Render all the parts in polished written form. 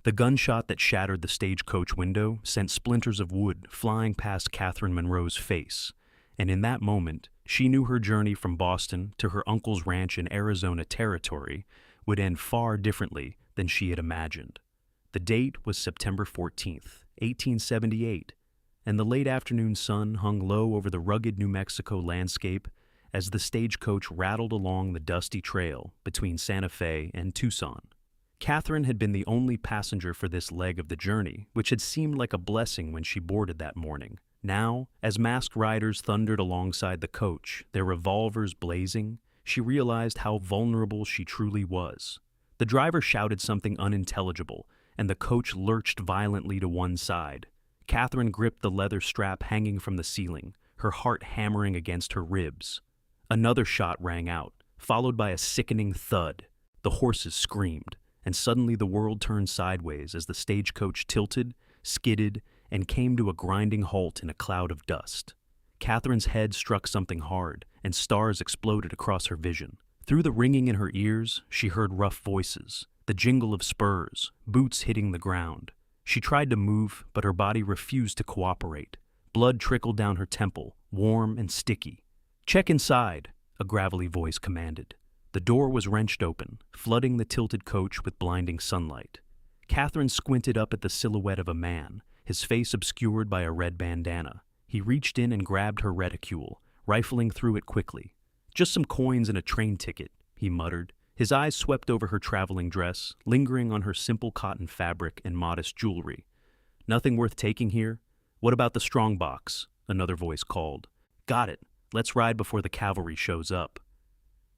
The gunshot that shattered the stagecoach window sent splinters of wood flying past Catherine Monroe's face, and in that moment, she knew her journey from Boston to her uncle's ranch in Arizona Territory would end far differently than she had imagined. The date was September 14th, 1878, and the late afternoon sun hung low over the rugged New Mexico landscape as the stagecoach rattled along the dusty trail between Santa Fe and Tucson. Catherine had been the only passenger for this leg of the journey, which had seemed like a blessing when she boarded that morning. Now, as masked riders thundered alongside the coach, their revolvers blazing, she realized how vulnerable she truly was. The driver shouted something unintelligible, and the coach lurched violently to one side. Catherine gripped the leather strap hanging from the ceiling, her heart hammering against her ribs. Another shot rang out, followed by a sickening thud. The horses screamed, and suddenly the world turned sideways as the stagecoach tilted, skidded, and came to a grinding halt in a cloud of dust. Catherine's head struck something hard, and stars exploded across her vision. Through the ringing in her ears, she heard rough voices, the jingle of spurs, boots hitting the ground. She tried to move, but her body refused to cooperate. Blood trickled down her temple, warm and sticky. "Check inside," a gravelly voice commanded. The door was wrenched open, flooding the tilted coach with blinding sunlight. Catherine squinted up at the silhouette of a man, his face obscured by a red bandana. He reached in and grabbed her reticule, rifling through it quickly. "Just some coins and a train ticket," he muttered. His eyes swept over her traveling dress, lingering on her simple cotton fabric and modest jewelry. "Nothing worth taking here? What about the strong box?" another voice called. "Got it. Let's ride before the cavalry shows up."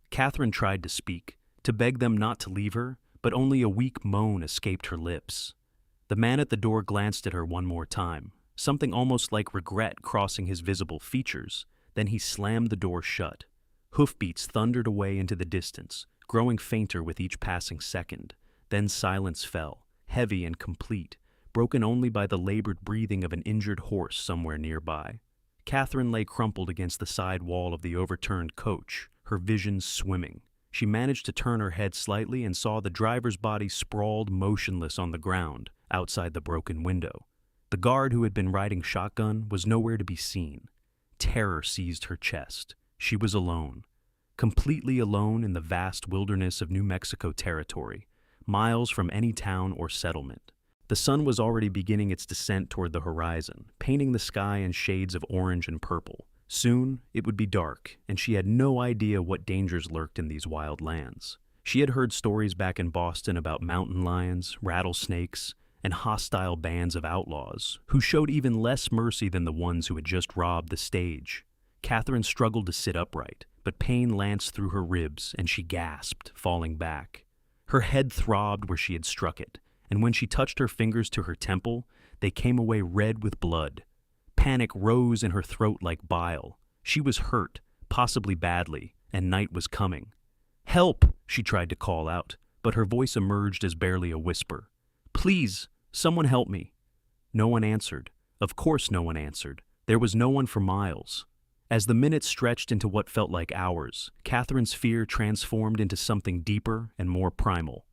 Catherine tried to speak, to beg them not to leave her, but only a weak moan escaped her lips. The man at the door glanced at her one more time, something almost like regret crossing his visible features. Then he slammed the door shut. Hoofbeats thundered away into the distance, growing fainter with each passing second. Then silence fell, heavy and complete, broken only by the labored breathing of an injured horse somewhere nearby. Catherine lay crumpled against the side wall of the overturned coach, her vision swimming. She managed to turn her head slightly and saw the driver's body sprawled motionless on the ground outside the broken window. The guard who had been riding shotgun was nowhere to be seen. Terror seized her chest. She was alone, completely alone in the vast wilderness of New Mexico Territory, miles from any town or settlement. The sun was already beginning its descent toward the horizon, painting the sky in shades of orange and purple. Soon, it would be dark, and she had no idea what dangers lurked in these wild lands. She had heard stories back in Boston about mountain lions, rattlesnakes, and hostile bands of outlaws, who showed even less mercy than the ones who had just robbed the stage. Catherine struggled to sit upright, but pain lanced through her ribs, and she gasped, falling back. Her head throbbed where she had struck it, and when she touched her fingers to her temple, they came away red with blood. Panic rose in her throat like bile. She was hurt, possibly badly, and night was coming. "Help!" she tried to call out, but her voice emerged as barely a whisper. "Please, someone help me." No one answered. Of course no one answered. There was no one for miles. As the minutes stretched into what felt like hours, Catherine's fear transformed into something deeper and more primal.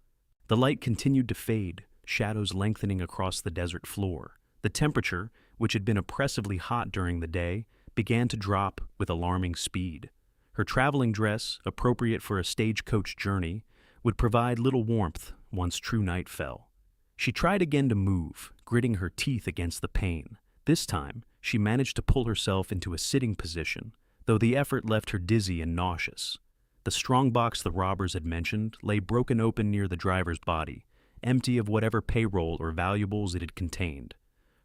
The light continued to fade, shadows lengthening across the desert floor. The temperature, which had been oppressively hot during the day, began to drop with alarming speed. Her traveling dress, appropriate for a stagecoach journey, would provide little warmth once true night fell. She tried again to move, gritting her teeth against the pain. This time, she managed to pull herself into a sitting position, though the effort left her dizzy and nauseous. The strongbox the robbers had mentioned lay broken open near the driver's body, empty of whatever payroll or valuables it had contained.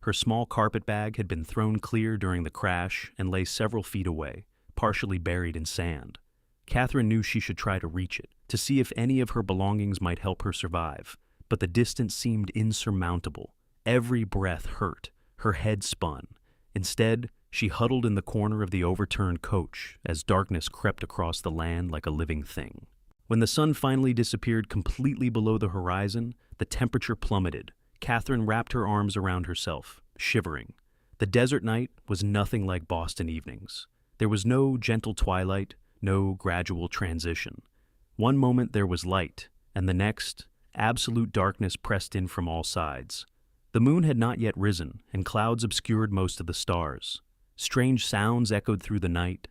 Her small carpet bag had been thrown clear during the crash and lay several feet away, partially buried in sand. Catherine knew she should try to reach it, to see if any of her belongings might help her survive, but the distance seemed insurmountable. Every breath hurt. Her head spun. Instead, she huddled in the corner of the overturned coach as darkness crept across the land like a living thing. When the sun finally disappeared completely below the horizon, the temperature plummeted. Catherine wrapped her arms around herself, shivering. The desert night was nothing like Boston evenings. There was no gentle twilight, no gradual transition. One moment there was light, and the next, Absolute darkness pressed in from all sides. The moon had not yet risen, and clouds obscured most of the stars. Strange sounds echoed through the night.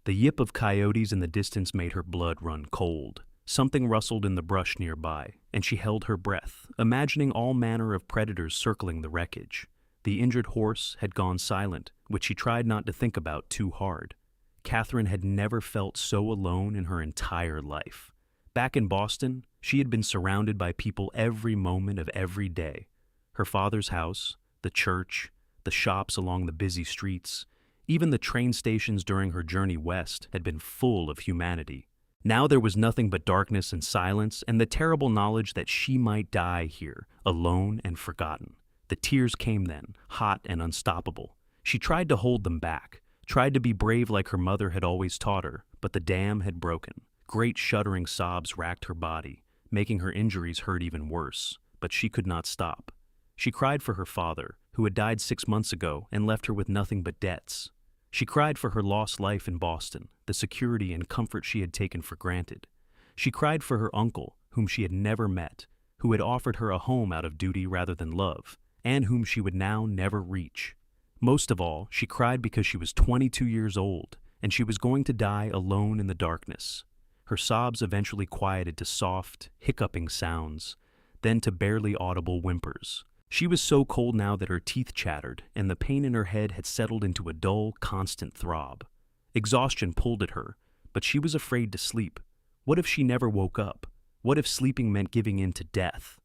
The yip of coyotes in the distance made her blood run cold. Something rustled in the brush nearby, and she held her breath, imagining all manner of predators circling the wreckage. The injured horse had gone silent, which she tried not to think about too hard. Catherine had never felt so alone in her entire life. Back in Boston, she had been surrounded by people every moment of every day. Her father's house, the church, the shops along the busy streets, even the train stations during her journey west had been full of humanity. Now there was nothing but darkness and silence and the terrible knowledge that she might die here, alone and forgotten. The tears came then, hot and unstoppable. She tried to hold them back, tried to be brave like her mother had always taught her, but the dam had broken. Great shuddering sobs racked her body, making her injuries hurt even worse, but she could not stop. She cried for her father, who had died 6 months ago and left her with nothing but debts. She cried for her lost life in Boston, the security and comfort she had taken for granted. She cried for her uncle, whom she had never met, who had offered her a home out of duty rather than love, and whom she would now never reach. Most of all, she cried because she was 22 years old, and she was going to die alone in the darkness. Her sobs eventually quieted to soft, hiccuping sounds, then to barely audible whimpers. She was so cold now that her teeth chattered, and the pain in her head had settled into a dull, constant throb. Exhaustion pulled at her, but she was afraid to sleep. What if she never woke up? What if sleeping meant giving in to death?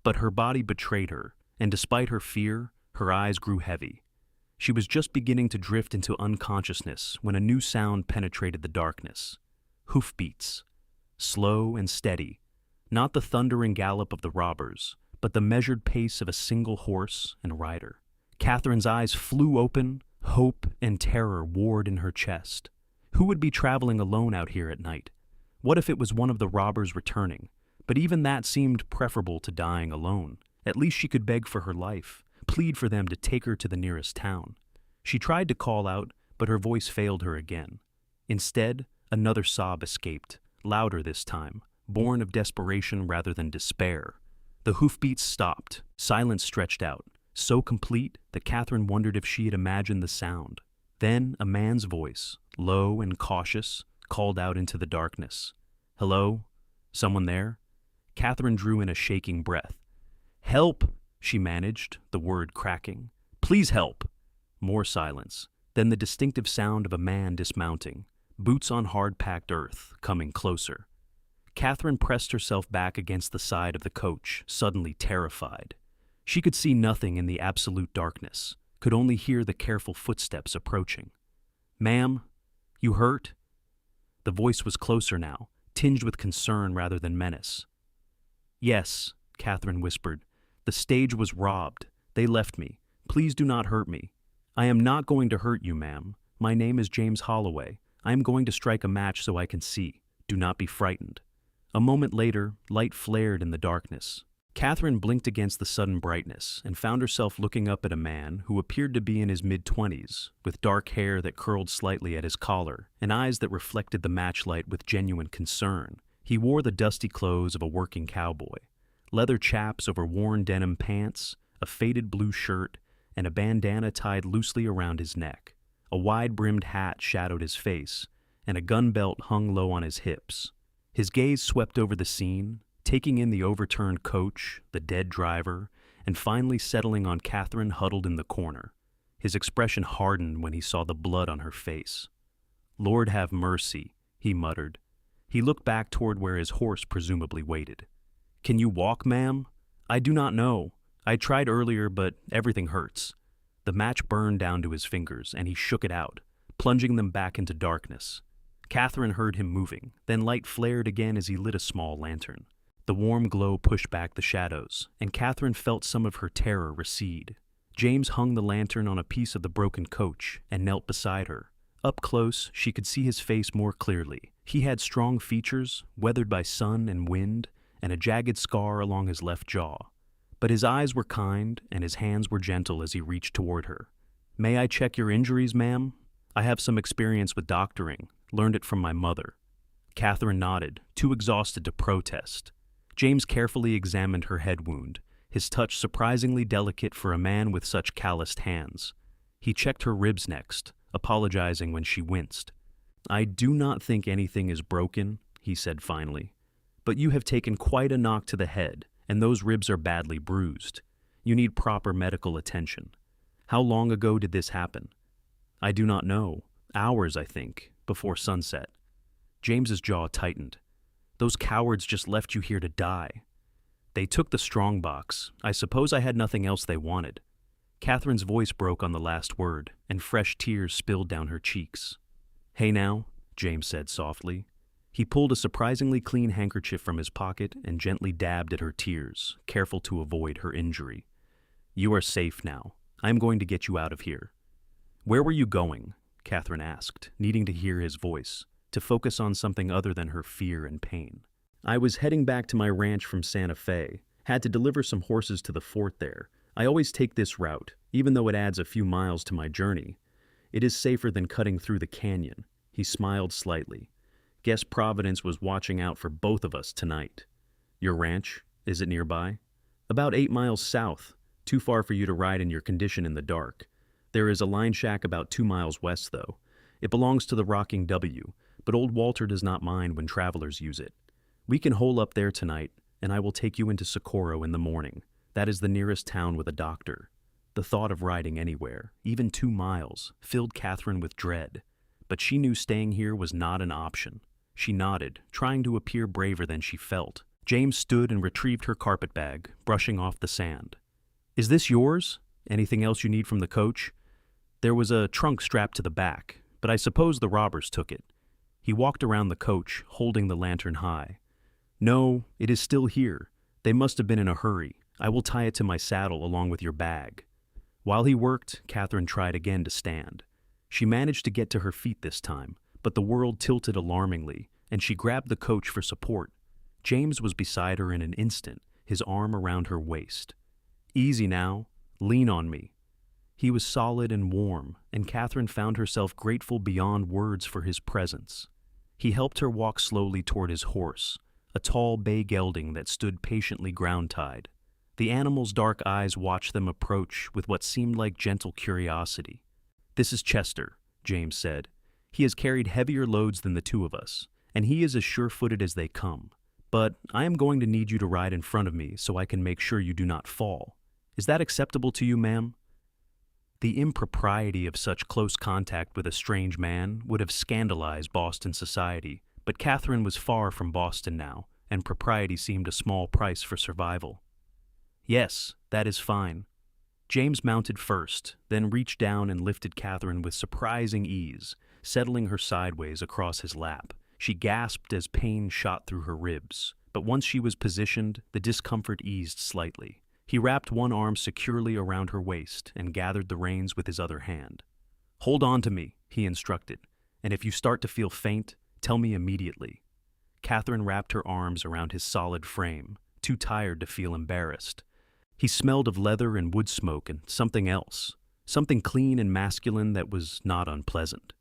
But her body betrayed her, and despite her fear, her eyes grew heavy. She was just beginning to drift into unconsciousness when a new sound penetrated the darkness. Hoofbeats. Slow and steady. Not the thundering gallop of the robbers, but the measured pace of a single horse and rider. Catherine's eyes flew open, hope and terror warred in her chest. Who would be traveling alone out here at night? What if it was one of the robbers returning? But even that seemed preferable to dying alone. At least she could beg for her life, plead for them to take her to the nearest town. She tried to call out, but her voice failed her again. Instead, another sob escaped, louder this time, born of desperation rather than despair. The hoofbeats stopped, silence stretched out, so complete that Catherine wondered if she had imagined the sound. Then a man's voice, low and cautious, called out into the darkness. "Hello? Someone there?" Catherine drew in a shaking breath. "Help!" she managed, the word cracking. "Please help!" More silence, then the distinctive sound of a man dismounting, boots on hard-packed earth, coming closer. Catherine pressed herself back against the side of the coach, suddenly terrified. She could see nothing in the absolute darkness, could only hear the careful footsteps approaching. "Ma'am, you hurt?" The voice was closer now, tinged with concern rather than menace. "Yes," Catherine whispered. "The stage was robbed. They left me. Please do not hurt me." "I am not going to hurt you, ma'am. My name is James Holloway. I am going to strike a match so I can see. Do not be frightened." A moment later, light flared in the darkness. Catherine blinked against the sudden brightness and found herself looking up at a man who appeared to be in his mid-20s, with dark hair that curled slightly at his collar and eyes that reflected the matchlight with genuine concern. He wore the dusty clothes of a working cowboy, leather chaps over worn denim pants, a faded blue shirt, and a bandana tied loosely around his neck. A wide-brimmed hat shadowed his face, and a gun belt hung low on his hips. His gaze swept over the scene, taking in the overturned coach, the dead driver, and finally settling on Catherine huddled in the corner. His expression hardened when he saw the blood on her face. "Lord have mercy," he muttered. He looked back toward where his horse presumably waited. "Can you walk, ma'am?" "I do not know. I tried earlier, but everything hurts." The match burned down to his fingers, and he shook it out, plunging them back into darkness. Catherine heard him moving, then light flared again as he lit a small lantern. The warm glow pushed back the shadows, and Catherine felt some of her terror recede. James hung the lantern on a piece of the broken coach and knelt beside her. Up close, she could see his face more clearly. He had strong features, weathered by sun and wind, and a jagged scar along his left jaw. But his eyes were kind, and his hands were gentle as he reached toward her. "May I check your injuries, ma'am? I have some experience with doctoring, learned it from my mother." Catherine nodded, too exhausted to protest. James carefully examined her head wound, his touch surprisingly delicate for a man with such calloused hands. He checked her ribs next, apologizing when she winced. "I do not think anything is broken," he said finally. "But you have taken quite a knock to the head, and those ribs are badly bruised. You need proper medical attention. How long ago did this happen?" "I do not know. Hours, I think, before sunset." James's jaw tightened. "Those cowards just left you here to die." "They took the strong box. I suppose I had nothing else they wanted." Catherine's voice broke on the last word, and fresh tears spilled down her cheeks. "Hey now," James said softly. He pulled a surprisingly clean handkerchief from his pocket and gently dabbed at her tears, careful to avoid her injury. "You are safe now. I am going to get you out of here." "Where were you going?" Catherine asked, needing to hear his voice, to focus on something other than her fear and pain. "I was heading back to my ranch from Santa Fe. Had to deliver some horses to the fort there. I always take this route, even though it adds a few miles to my journey. It is safer than cutting through the canyon." He smiled slightly. "Guess Providence was watching out for both of us tonight." "Your ranch? Is it nearby?" "About 8 miles south. Too far for you to ride in your condition in the dark. There is a line shack about 2 miles west, though. It belongs to the Rocking W, but old Walter does not mind when travelers use it. We can hole up there tonight, and I will take you into Socorro in the morning. That is the nearest town with a doctor." The thought of riding anywhere, even 2 miles, filled Catherine with dread. But she knew staying here was not an option. She nodded, trying to appear braver than she felt. James stood and retrieved her carpet bag, brushing off the sand. "Is this yours? Anything else you need from the coach?" "There was a trunk strapped to the back, but I suppose the robbers took it." He walked around the coach, holding the lantern high. "No, it is still here. They must have been in a hurry. I will tie it to my saddle along with your bag." While he worked, Catherine tried again to stand. She managed to get to her feet this time, but the world tilted alarmingly, and she grabbed the coach for support. James was beside her in an instant, his arm around her waist. "Easy now. Lean on me." He was solid and warm, and Catherine found herself grateful beyond words for his presence. He helped her walk slowly toward his horse, a tall bay gelding that stood patiently ground-tied. The animal's dark eyes watched them approach with what seemed like gentle curiosity. "This is Chester," James said. "He has carried heavier loads than the two of us, and he is as sure-footed as they come. But I am going to need you to ride in front of me so I can make sure you do not fall. Is that acceptable to you, ma'am?" The impropriety of such close contact with a strange man would have scandalized Boston society, but Catherine was far from Boston now, and propriety seemed a small price for survival. "Yes, that is fine." James mounted first, then reached down and lifted Catherine with surprising ease, settling her sideways across his lap. She gasped as pain shot through her ribs, but once she was positioned, the discomfort eased slightly. He wrapped one arm securely around her waist and gathered the reins with his other hand. "Hold on to me," he instructed, "and if you start to feel faint, tell me immediately." Catherine wrapped her arms around his solid frame, too tired to feel embarrassed. He smelled of leather and wood smoke and something else, something clean and masculine that was not unpleasant.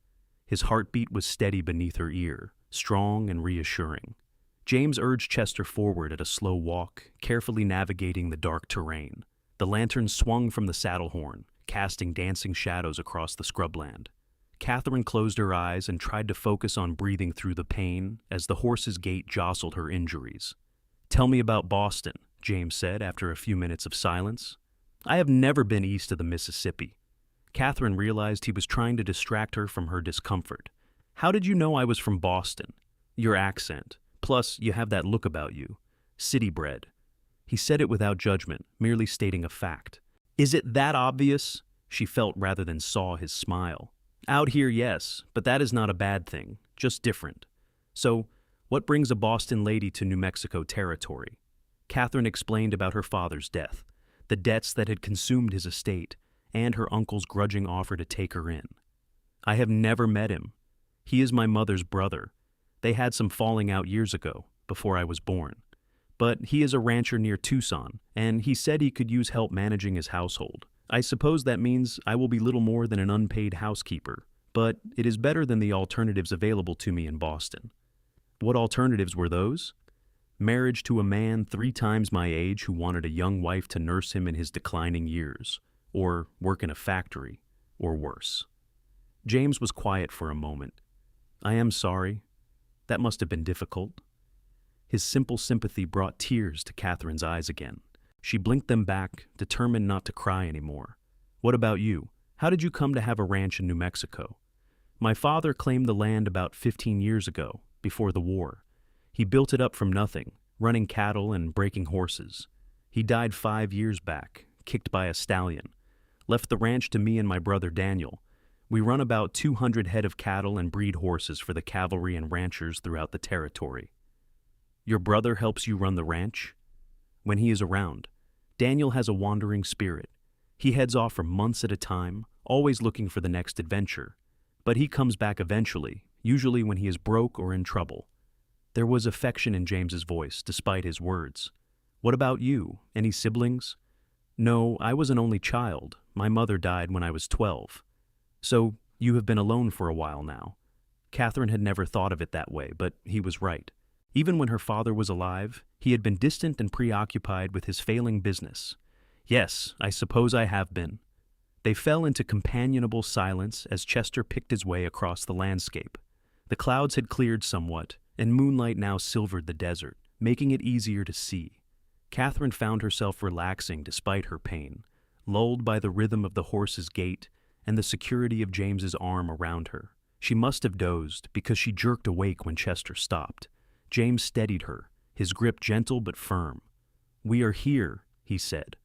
His heartbeat was steady beneath her ear, strong and reassuring. James urged Chester forward at a slow walk, carefully navigating the dark terrain. The lantern swung from the saddle horn, casting dancing shadows across the scrubland. Catherine closed her eyes and tried to focus on breathing through the pain as the horse's gait jostled her injuries. "Tell me about Boston," James said after a few minutes of silence. "I have never been east of the Mississippi." Catherine realized he was trying to distract her from her discomfort. "How did you know I was from Boston?" "Your accent. Plus, you have that look about you. City bred." He said it without judgment, merely stating a fact. "Is it that obvious?" She felt rather than saw his smile. "Out here, yes, but that is not a bad thing, just different. So, what brings a Boston lady to New Mexico territory?" Catherine explained about her father's death, the debts that had consumed his estate, and her uncle's grudging offer to take her in. "I have never met him. He is my mother's brother. They had some falling out years ago, before I was born. But he is a rancher near Tucson, and he said he could use help managing his household. I suppose that means I will be little more than an unpaid housekeeper, but it is better than the alternatives available to me in Boston." "What alternatives were those?" Marriage to a man 3 times my age who wanted a young wife to nurse him in his declining years, or work in a factory, or worse. James was quiet for a moment. I am sorry. That must have been difficult. His simple sympathy brought tears to Catherine's eyes again. She blinked them back, determined not to cry anymore. What about you? How did you come to have a ranch in New Mexico? My father claimed the land about 15 years ago, before the war. He built it up from nothing, running cattle and breaking horses. He died 5 years back, kicked by a stallion. Left the ranch to me and my brother Daniel. We run about 200 head of cattle and breed horses for the cavalry and ranchers throughout the territory. Your brother helps you run the ranch? When he is around. Daniel has a wandering spirit. He heads off for months at a time, always looking for the next adventure. But he comes back eventually, usually when he is broke or in trouble. There was affection in James's voice, despite his words. What about you? Any siblings? No, I was an only child. My mother died when I was 12. So, you have been alone for a while now. Catherine had never thought of it that way, but he was right. Even when her father was alive, he had been distant and preoccupied with his failing business. Yes, I suppose I have been. They fell into companionable silence as Chester picked his way across the landscape. The clouds had cleared somewhat, and moonlight now silvered the desert, making it easier to see. Catherine found herself relaxing despite her pain, lulled by the rhythm of the horse's gait and the security of James's arm around her. She must have dozed because she jerked awake when Chester stopped. James steadied her, his grip gentle but firm. We are here, he said.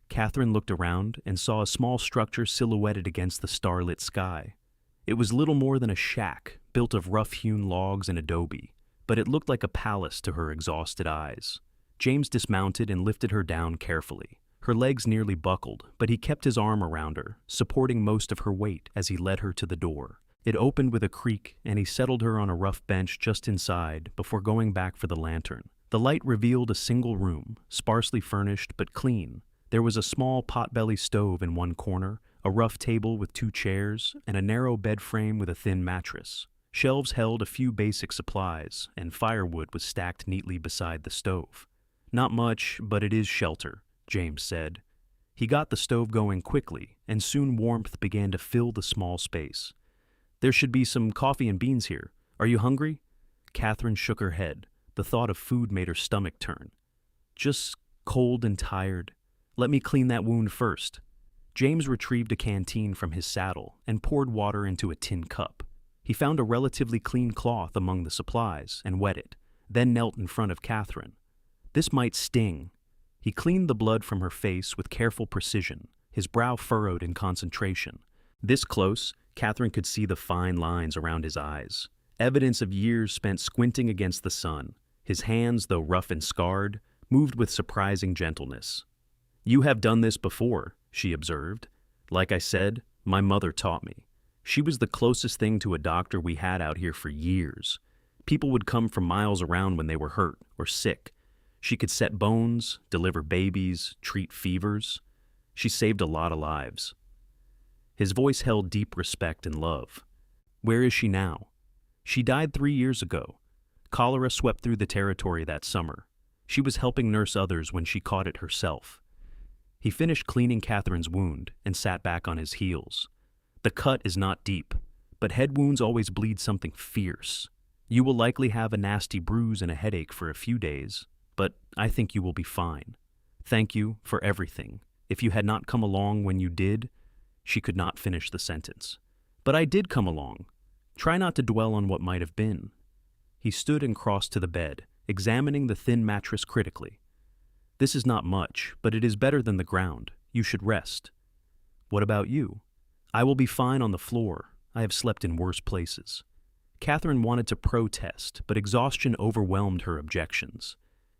Catherine looked around and saw a small structure silhouetted against the starlit sky. It was little more than a shack, built of rough-hewn logs and adobe, but it looked like a palace to her exhausted eyes. James dismounted and lifted her down carefully. Her legs nearly buckled, but he kept his arm around her, supporting most of her weight as he led her to the door. It opened with a creak, and he settled her on a rough bench just inside before going back for the lantern. The light revealed a single room, sparsely furnished but clean. There was a small pot-belly stove in one corner, a rough table with 2 chairs, and a narrow bed frame with a thin mattress. Shelves held a few basic supplies, and firewood was stacked neatly beside the stove. Not much, but it is shelter, James said. He got the stove going quickly, and soon warmth began to fill the small space. There should be some coffee and beans here. Are you hungry? Catherine shook her head. The thought of food made her stomach turn. Just cold and tired. Let me clean that wound first. James retrieved a canteen from his saddle and poured water into a tin cup. He found a relatively clean cloth among the supplies and wet it, then knelt in front of Catherine. This might sting. He cleaned the blood from her face with careful precision, his brow furrowed in concentration. This close, Catherine could see the fine lines around his eyes, evidence of years spent squinting against the sun. His hands, though rough and scarred, moved with surprising gentleness. You have done this before, she observed. Like I said, my mother taught me. She was the closest thing to a doctor we had out here for years. People would come from miles around when they were hurt or sick. She could set bones, deliver babies, treat fevers. She saved a lot of lives. His voice held deep respect and love. Where is she now? She died 3 years ago. Cholera swept through the territory that summer. She was helping nurse others when she caught it herself. He finished cleaning Catherine's wound and sat back on his heels. The cut is not deep, but head wounds always bleed something fierce. You will likely have a nasty bruise and a headache for a few days, but I think you will be fine. Thank you for everything. If you had not come along when you did, she could not finish the sentence. But I did come along. Try not to dwell on what might have been. He stood and crossed to the bed, examining the thin mattress critically. This is not much, but it is better than the ground. You should rest. What about you? I will be fine on the floor. I have slept in worse places. Catherine wanted to protest, but exhaustion overwhelmed her objections.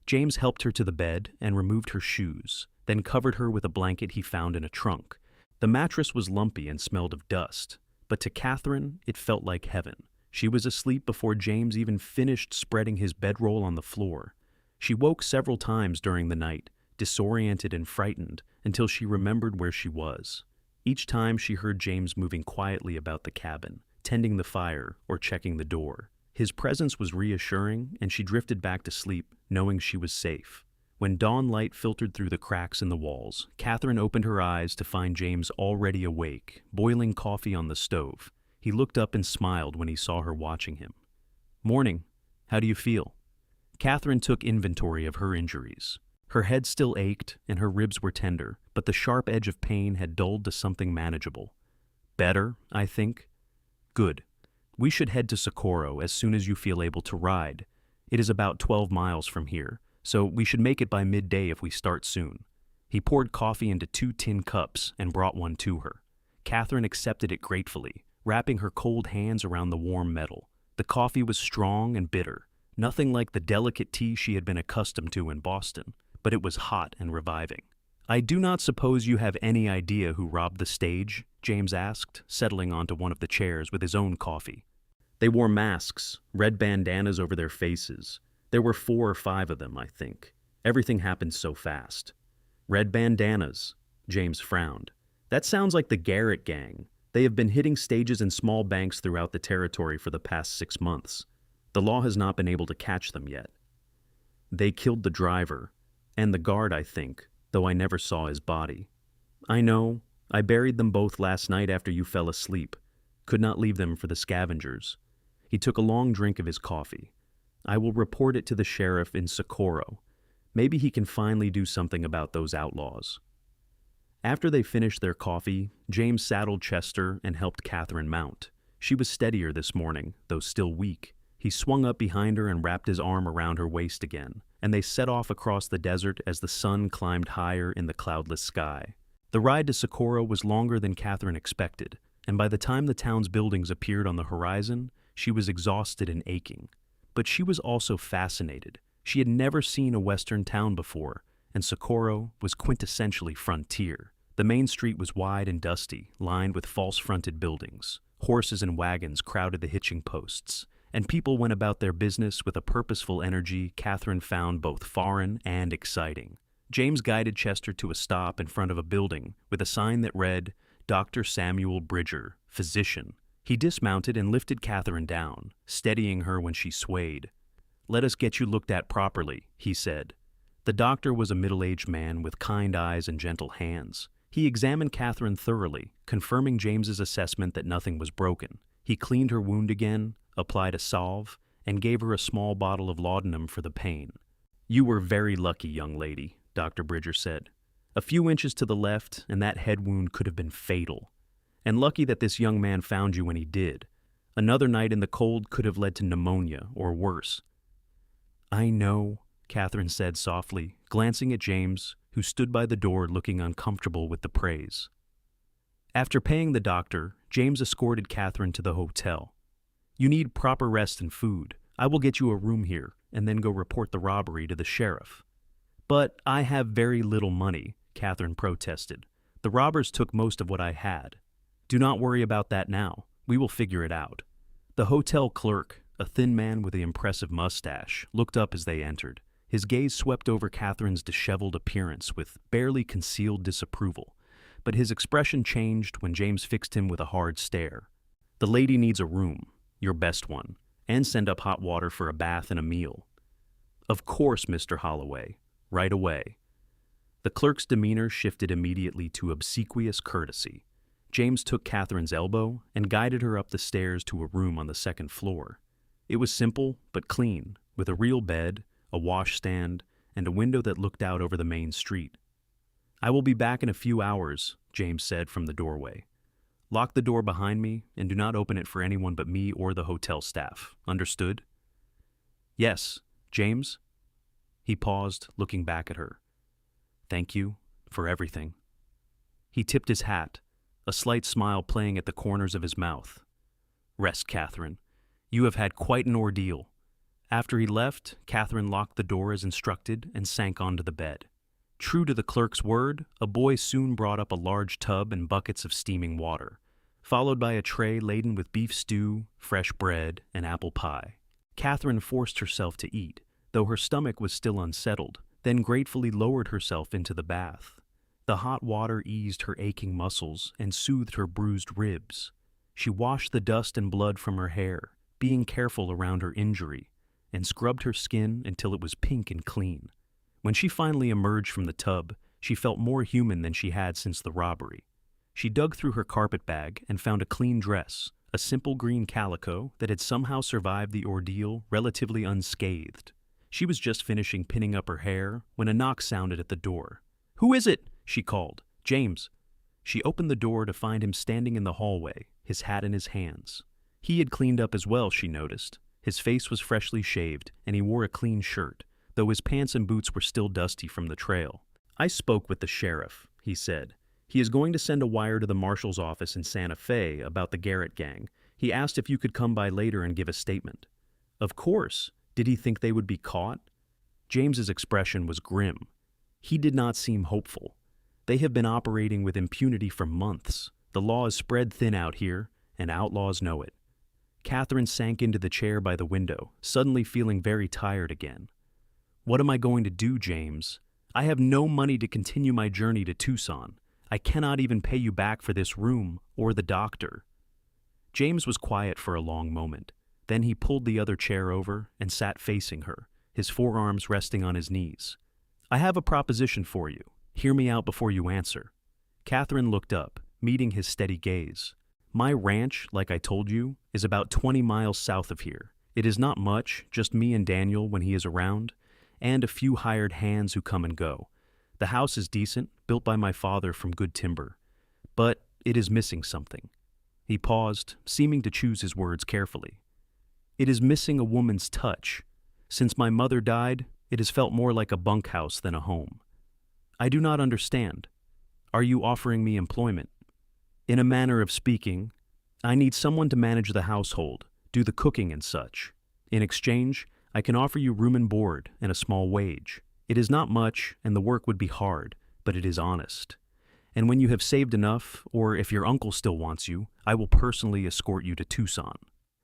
James helped her to the bed and removed her shoes, then covered her with a blanket he found in a trunk. The mattress was lumpy and smelled of dust, but to Catherine it felt like heaven. She was asleep before James even finished spreading his bedroll on the floor. She woke several times during the night, disoriented and frightened, until she remembered where she was. Each time she heard James moving quietly about the cabin, tending the fire or checking the door. His presence was reassuring, and she drifted back to sleep, knowing she was safe. When dawn light filtered through the cracks in the walls, Catherine opened her eyes to find James already awake, boiling coffee on the stove. He looked up and smiled when he saw her watching him. "Morning. How do you feel?" Catherine took inventory of her injuries. Her head still ached, and her ribs were tender, but the sharp edge of pain had dulled to something manageable. "Better, I think." "Good. We should head to Socorro as soon as you feel able to ride. It is about 12 miles from here, so we should make it by midday if we start soon." He poured coffee into 2 tin cups and brought one to her. Catherine accepted it gratefully, wrapping her cold hands around the warm metal. The coffee was strong and bitter, nothing like the delicate tea she had been accustomed to in Boston, but it was hot and reviving. "I do not suppose you have any idea who robbed the stage?" James asked, settling onto one of the chairs with his own coffee. "They wore masks, red bandanas over their faces. There were 4 or 5 of them, I think. Everything happened so fast." "Red bandanas," James frowned. "That sounds like the Garrett gang. They have been hitting stages in small banks throughout the territory for the past 6 months. The law has not been able to catch them yet." "They killed the driver, and the guard, I think, though I never saw his body." "I know. I buried them both last night after you fell asleep. Could not leave them for the scavengers." He took a long drink of his coffee. "I will report it to the sheriff in Socorro. Maybe he can finally do something about those outlaws." After they finished their coffee, James saddled Chester and helped Catherine mount. She was steadier this morning, though still weak. He swung up behind her and wrapped his arm around her waist again, and they set off across the desert as the sun climbed higher in the cloudless sky. The ride to Socorro was longer than Catherine expected, and by the time the town's buildings appeared on the horizon, she was exhausted and aching. But she was also fascinated. She had never seen a western town before, and Socorro was quintessentially frontier. The main street was wide and dusty, lined with false-fronted buildings. Horses and wagons crowded the hitching posts, and people went about their business with a purposeful energy Catherine found both foreign and exciting. James guided Chester to a stop in front of a building with a sign that read, "Dr. Samuel Bridger, Physician." He dismounted and lifted Catherine down, steadying her when she swayed. "Let us get you looked at properly," he said. The doctor was a middle-aged man with kind eyes and gentle hands. He examined Catherine thoroughly, confirming James's assessment that nothing was broken. He cleaned her wound again, applied a salve, and gave her a small bottle of laudanum for the pain. "You were very lucky, young lady," Dr. Bridger said. "A few inches to the left, and that head wound could have been fatal. And lucky that this young man found you when he did. Another night in the cold could have led to pneumonia or worse." "I know," Catherine said softly, glancing at James, who stood by the door looking uncomfortable with the praise. After paying the doctor, James escorted Catherine to the hotel. "You need proper rest and food. I will get you a room here, and then go report the robbery to the sheriff." "But I have very little money," Catherine protested. "The robbers took most of what I had." "Do not worry about that now. We will figure it out." The hotel clerk, a thin man with an impressive mustache, looked up as they entered. His gaze swept over Catherine's disheveled appearance with barely concealed disapproval, but his expression changed when James fixed him with a hard stare. "The lady needs a room, your best one, and send up hot water for a bath and a meal." "Of course, Mr. Holloway. Right away." The clerk's demeanor shifted immediately to obsequious courtesy. James took Catherine's elbow and guided her up the stairs to a room on the 2nd floor. It was simple but clean, with a real bed, a washstand, and a window that looked out over the main street. "I will be back in a few hours," James said from the doorway. "Lock the door behind me and do not open it for anyone but me or the hotel staff. Understood?" "Yes, James?" He paused, looking back at her. "Thank you for everything." He tipped his hat, a slight smile playing at the corners of his mouth. "Rest, Catherine. You have had quite an ordeal." After he left, Catherine locked the door as instructed and sank onto the bed. True to the clerk's word, a boy soon brought up a large tub and buckets of steaming water, followed by a tray laden with beef stew, fresh bread, and apple pie. Catherine forced herself to eat, though her stomach was still unsettled, then gratefully lowered herself into the bath. The hot water eased her aching muscles and soothed her bruised ribs. She washed the dust and blood from her hair, being careful around her injury, and scrubbed her skin until it was pink and clean. When she finally emerged from the tub, she felt more human than she had since the robbery. She dug through her carpet bag and found a clean dress, a simple green calico that had somehow survived the ordeal relatively unscathed. She was just finishing pinning up her hair when a knock sounded at the door. "Who is it?" she called. "James." She opened the door to find him standing in the hallway, his hat in his hands. He had cleaned up as well, she noticed. His face was freshly shaved, and he wore a clean shirt, though his pants and boots were still dusty from the trail. "I spoke with the sheriff," he said. "He is going to send a wire to the marshal's office in Santa Fe about the Garrett gang. He asked if you could come by later and give a statement." "Of course. Did he think they would be caught?" James's expression was grim. He did not seem hopeful. They have been operating with impunity for months. The law is spread thin out here, and outlaws know it. Catherine sank into the chair by the window, suddenly feeling very tired again. "What am I going to do, James? I have no money to continue my journey to Tucson. I cannot even pay you back for this room or the doctor." James was quiet for a long moment. Then he pulled the other chair over and sat facing her, his forearms resting on his knees. "I have a proposition for you. Hear me out before you answer." Catherine looked up, meeting his steady gaze. "My ranch, like I told you, is about 20 miles south of here. It is not much, just me and Daniel when he is around, and a few hired hands who come and go. The house is decent, built by my father from good timber. But it is missing something." He paused, seeming to choose his words carefully. "It is missing a woman's touch. Since my mother died, it has felt more like a bunkhouse than a home. I do not understand. Are you offering me employment?" "In a manner of speaking, I need someone to manage the household, do the cooking and such. In exchange, I can offer you room and board and a small wage. It is not much, and the work would be hard, but it is honest. And when you have saved enough, or if your uncle still wants you, I will personally escort you to Tucson."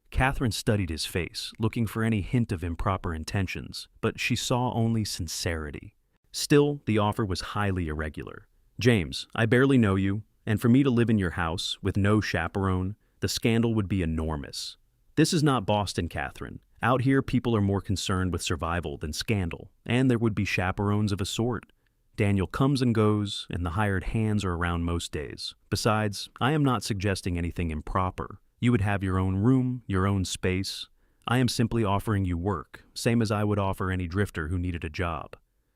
Catherine studied his face, looking for any hint of improper intentions, but she saw only sincerity. Still, the offer was highly irregular. "James, I barely know you, and for me to live in your house, with no chaperone, the scandal would be enormous. This is not Boston, Catherine. Out here, people are more concerned with survival than scandal, and there would be chaperones of a sort. Daniel comes and goes, and the hired hands are around most days. Besides, I am not suggesting anything improper. You would have your own room, your own space. I am simply offering you work, same as I would offer any drifter who needed a job.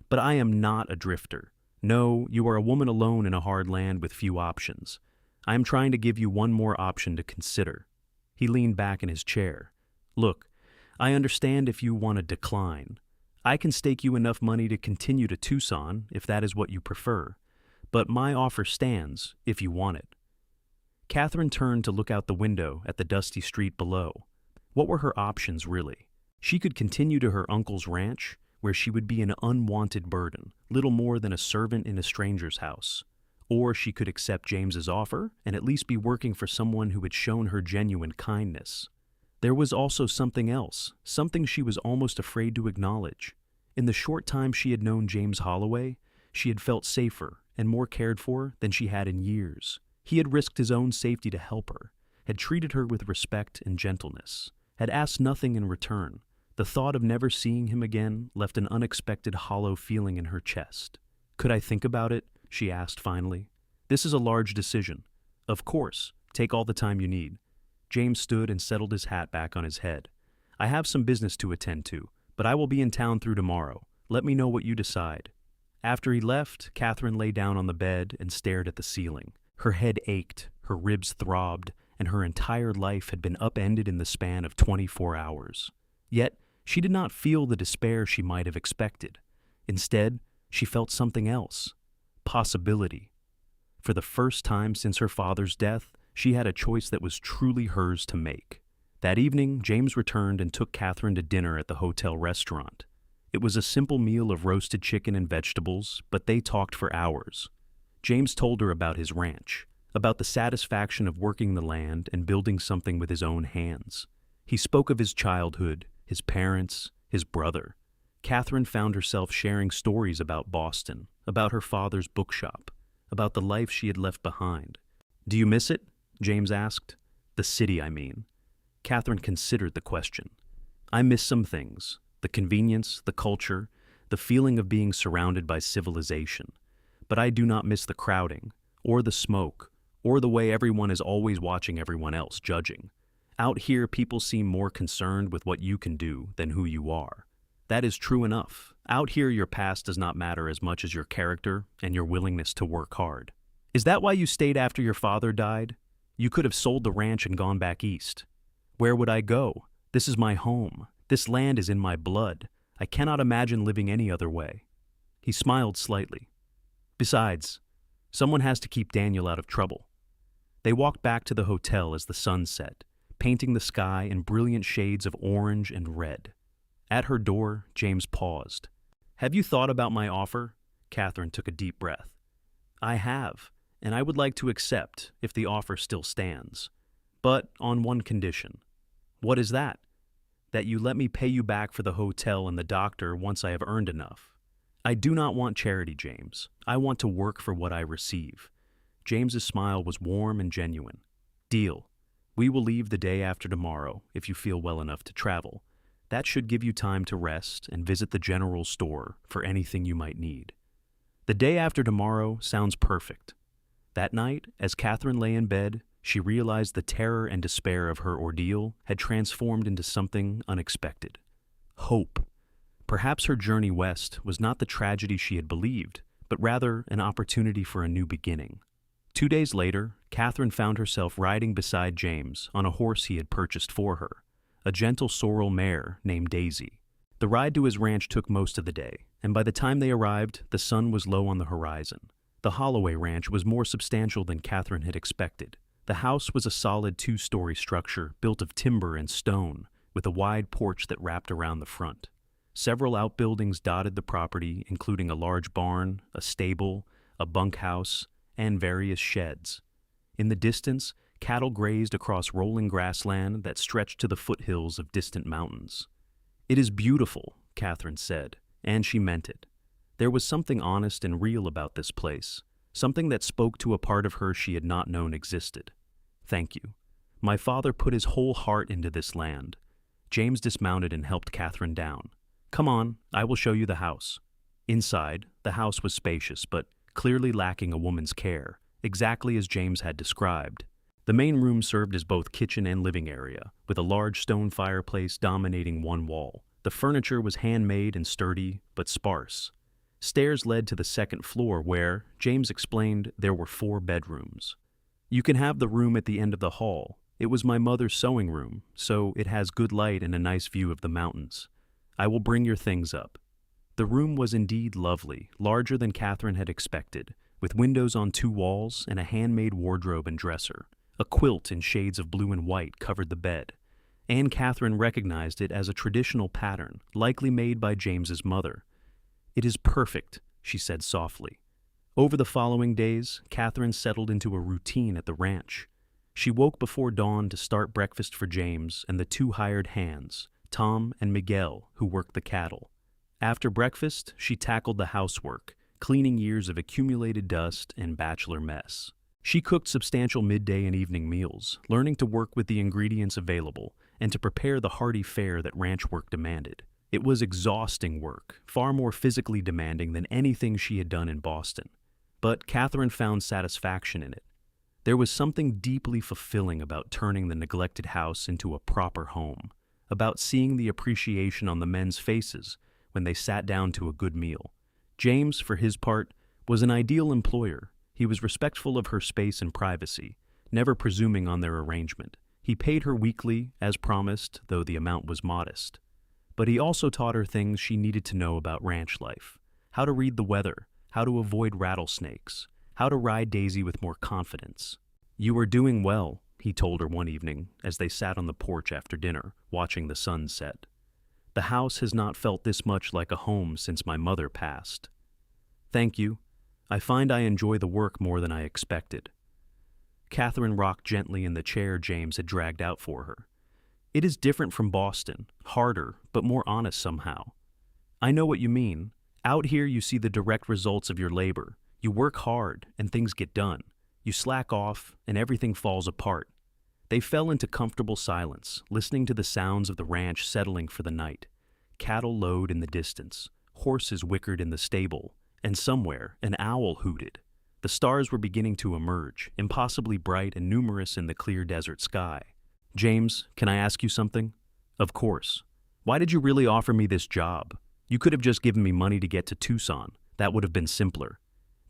But I am not a drifter. No, you are a woman alone in a hard land with few options. I am trying to give you one more option to consider." He leaned back in his chair. "Look, I understand if you want to decline. I can stake you enough money to continue to Tucson, if that is what you prefer. But my offer stands, if you want it." Catherine turned to look out the window at the dusty street below. What were her options, really? She could continue to her uncle's ranch, where she would be an unwanted burden, little more than a servant in a stranger's house. Or she could accept James's offer and at least be working for someone who had shown her genuine kindness. There was also something else, something she was almost afraid to acknowledge. In the short time she had known James Holloway, she had felt safer and more cared for than she had in years. He had risked his own safety to help her, had treated her with respect and gentleness, had asked nothing in return. The thought of never seeing him again left an unexpected hollow feeling in her chest. "Could I think about it?" she asked finally. "This is a large decision." "Of course. Take all the time you need." James stood and settled his hat back on his head. "I have some business to attend to, but I will be in town through tomorrow. Let me know what you decide." After he left, Catherine lay down on the bed and stared at the ceiling. Her head ached, her ribs throbbed, and her entire life had been upended in the span of 24 hours. Yet, she did not feel the despair she might have expected. Instead, she felt something else. Possibility. For the first time since her father's death, she had a choice that was truly hers to make. That evening, James returned and took Catherine to dinner at the hotel restaurant. It was a simple meal of roasted chicken and vegetables, but they talked for hours. James told her about his ranch, about the satisfaction of working the land and building something with his own hands. He spoke of his childhood, his parents, his brother. Catherine found herself sharing stories about Boston, about her father's bookshop, about the life she had left behind. "Do you miss it?" James asked. "The city, I mean." Catherine considered the question. I miss some things: the convenience, the culture, the feeling of being surrounded by civilization. But I do not miss the crowding, or the smoke, or the way everyone is always watching everyone else, judging. Out here, people seem more concerned with what you can do than who you are. That is true enough. Out here, your past does not matter as much as your character and your willingness to work hard. Is that why you stayed after your father died? You could have sold the ranch and gone back east. Where would I go? This is my home. This land is in my blood. I cannot imagine living any other way. He smiled slightly. Besides, someone has to keep Daniel out of trouble. They walked back to the hotel as the sun set, painting the sky in brilliant shades of orange and red. At her door, James paused. Have you thought about my offer? Catherine took a deep breath. I have, and I would like to accept if the offer still stands. But on one condition. What is that? That you let me pay you back for the hotel and the doctor once I have earned enough. I do not want charity, James. I want to work for what I receive. James's smile was warm and genuine. Deal. We will leave the day after tomorrow if you feel well enough to travel. That should give you time to rest and visit the general store for anything you might need. The day after tomorrow sounds perfect. That night, as Catherine lay in bed, she realized the terror and despair of her ordeal had transformed into something unexpected. Hope. Perhaps her journey west was not the tragedy she had believed, but rather an opportunity for a new beginning. 2 days later, Catherine found herself riding beside James on a horse he had purchased for her, a gentle sorrel mare named Daisy. The ride to his ranch took most of the day, and by the time they arrived, the sun was low on the horizon. The Holloway Ranch was more substantial than Catherine had expected. The house was a solid 2-story structure built of timber and stone, with a wide porch that wrapped around the front. Several outbuildings dotted the property, including a large barn, a stable, a bunkhouse, and various sheds. In the distance, cattle grazed across rolling grassland that stretched to the foothills of distant mountains. It is beautiful, Catherine said, and she meant it. There was something honest and real about this place, something that spoke to a part of her she had not known existed. Thank you. My father put his whole heart into this land. James dismounted and helped Catherine down. Come on, I will show you the house. Inside, the house was spacious, but clearly lacking a woman's care, exactly as James had described. The main room served as both kitchen and living area, with a large stone fireplace dominating one wall. The furniture was handmade and sturdy, but sparse. Stairs led to the second floor where, James explained, there were 4 bedrooms. You can have the room at the end of the hall. It was my mother's sewing room, so it has good light and a nice view of the mountains. I will bring your things up. The room was indeed lovely, larger than Catherine had expected, with windows on 2 walls and a handmade wardrobe and dresser. A quilt in shades of blue and white covered the bed, and Catherine recognized it as a traditional pattern, likely made by James's mother. It is perfect, she said softly. Over the following days, Catherine settled into a routine at the ranch. She woke before dawn to start breakfast for James and the 2 hired hands, Tom and Miguel, who worked the cattle. After breakfast, she tackled the housework, cleaning years of accumulated dust and bachelor mess. She cooked substantial midday and evening meals, learning to work with the ingredients available and to prepare the hearty fare that ranch work demanded. It was exhausting work, far more physically demanding than anything she had done in Boston. But Catherine found satisfaction in it. There was something deeply fulfilling about turning the neglected house into a proper home, about seeing the appreciation on the men's faces when they sat down to a good meal. James, for his part, was an ideal employer. He was respectful of her space and privacy, never presuming on their arrangement. He paid her weekly, as promised, though the amount was modest. But he also taught her things she needed to know about ranch life: how to read the weather, how to avoid rattlesnakes, how to ride Daisy with more confidence. You are doing well, he told her one evening as they sat on the porch after dinner, watching the sun set. The house has not felt this much like a home since my mother passed. Thank you. I find I enjoy the work more than I expected. Catherine rocked gently in the chair James had dragged out for her. It is different from Boston, harder, but more honest somehow. I know what you mean. Out here you see the direct results of your labor. You work hard, and things get done. You slack off, and everything falls apart. They fell into comfortable silence, listening to the sounds of the ranch settling for the night. Cattle lowed in the distance, horses whickered in the stable, and somewhere an owl hooted. The stars were beginning to emerge, impossibly bright and numerous in the clear desert sky. "James, can I ask you something?" "Of course. Why did you really offer me this job? You could have just given me money to get to Tucson. That would have been simpler."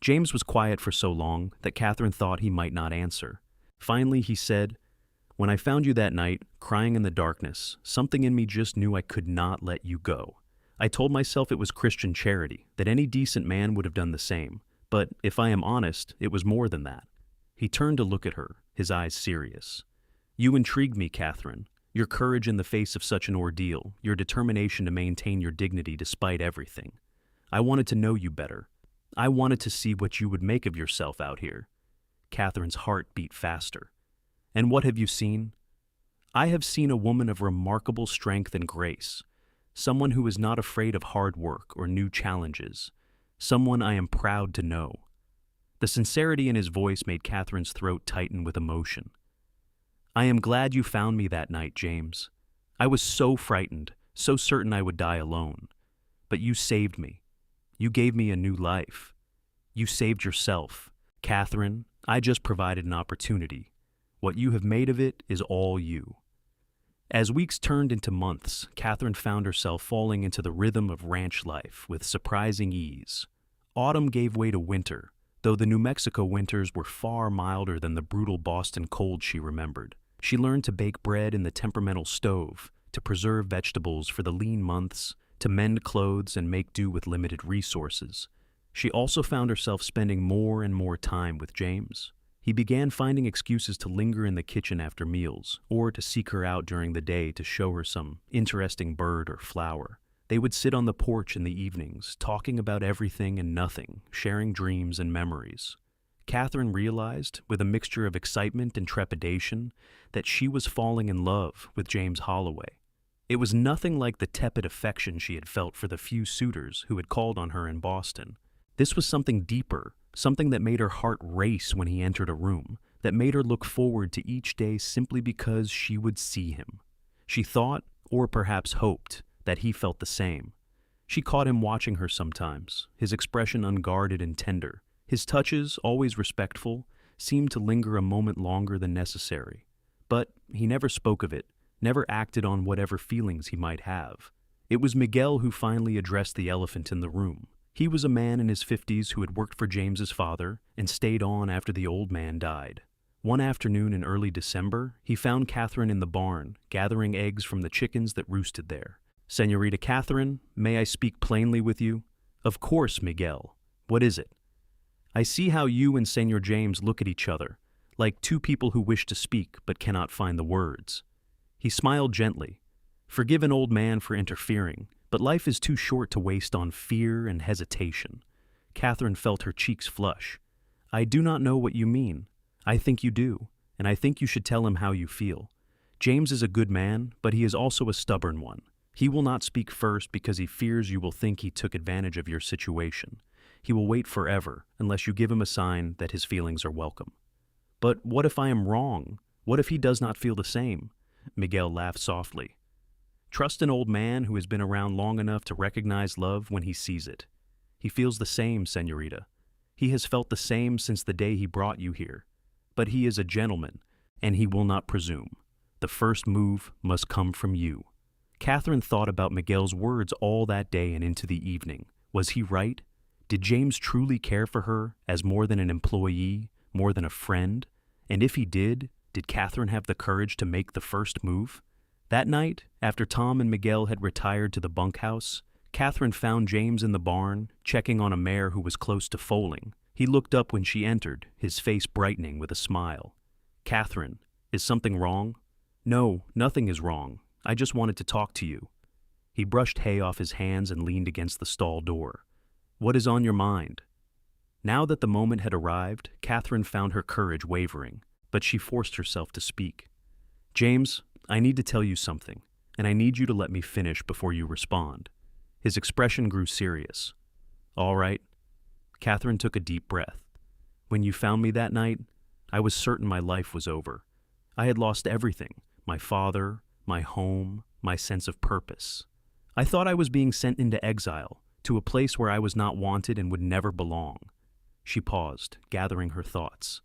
James was quiet for so long that Catherine thought he might not answer. Finally, he said, "When I found you that night, crying in the darkness, something in me just knew I could not let you go. I told myself it was Christian charity, that any decent man would have done the same. But if I am honest, it was more than that." He turned to look at her, his eyes serious. "You intrigued me, Catherine. Your courage in the face of such an ordeal, your determination to maintain your dignity despite everything. I wanted to know you better. I wanted to see what you would make of yourself out here." Catherine's heart beat faster. "And what have you seen?" "I have seen a woman of remarkable strength and grace, someone who is not afraid of hard work or new challenges, someone I am proud to know." The sincerity in his voice made Catherine's throat tighten with emotion. "I am glad you found me that night, James. I was so frightened, so certain I would die alone. But you saved me. You gave me a new life. You saved yourself. Catherine, I just provided an opportunity. What you have made of it is all you." As weeks turned into months, Catherine found herself falling into the rhythm of ranch life with surprising ease. Autumn gave way to winter, though the New Mexico winters were far milder than the brutal Boston cold she remembered. She learned to bake bread in the temperamental stove, to preserve vegetables for the lean months, to mend clothes and make do with limited resources. She also found herself spending more and more time with James. He began finding excuses to linger in the kitchen after meals, or to seek her out during the day to show her some interesting bird or flower. They would sit on the porch in the evenings, talking about everything and nothing, sharing dreams and memories. Catherine realized, with a mixture of excitement and trepidation, that she was falling in love with James Holloway. It was nothing like the tepid affection she had felt for the few suitors who had called on her in Boston. This was something deeper, something that made her heart race when he entered a room, that made her look forward to each day simply because she would see him. She thought, or perhaps hoped, that he felt the same. She caught him watching her sometimes, his expression unguarded and tender. His touches, always respectful, seemed to linger a moment longer than necessary. But he never spoke of it, never acted on whatever feelings he might have. It was Miguel who finally addressed the elephant in the room. He was a man in his 50s who had worked for James's father and stayed on after the old man died. One afternoon in early December, he found Catherine in the barn, gathering eggs from the chickens that roosted there. "Señorita Catherine, may I speak plainly with you?" "Of course, Miguel. What is it?" "I see how you and Señor James look at each other, like two people who wish to speak but cannot find the words." He smiled gently. "Forgive an old man for interfering, but life is too short to waste on fear and hesitation." Catherine felt her cheeks flush. "I do not know what you mean. I think you do, and I think you should tell him how you feel. James is a good man, but he is also a stubborn one. He will not speak first because he fears you will think he took advantage of your situation. He will wait forever unless you give him a sign that his feelings are welcome." "But what if I am wrong? What if he does not feel the same?" Miguel laughed softly. "Trust an old man who has been around long enough to recognize love when he sees it. He feels the same, señorita. He has felt the same since the day he brought you here. But he is a gentleman, and he will not presume. The first move must come from you." Catherine thought about Miguel's words all that day and into the evening. Was he right? Did James truly care for her as more than an employee, more than a friend? And if he did Catherine have the courage to make the first move? That night, after Tom and Miguel had retired to the bunkhouse, Catherine found James in the barn, checking on a mare who was close to foaling. He looked up when she entered, his face brightening with a smile. "Catherine, is something wrong?" "No, nothing is wrong. I just wanted to talk to you." He brushed hay off his hands and leaned against the stall door. "What is on your mind?" Now that the moment had arrived, Catherine found her courage wavering, but she forced herself to speak. "James, I need to tell you something, and I need you to let me finish before you respond." His expression grew serious. "All right." Catherine took a deep breath. "When you found me that night, I was certain my life was over. I had lost everything: my father, my home, my sense of purpose. I thought I was being sent into exile, to a place where I was not wanted and would never belong. She paused, gathering her thoughts.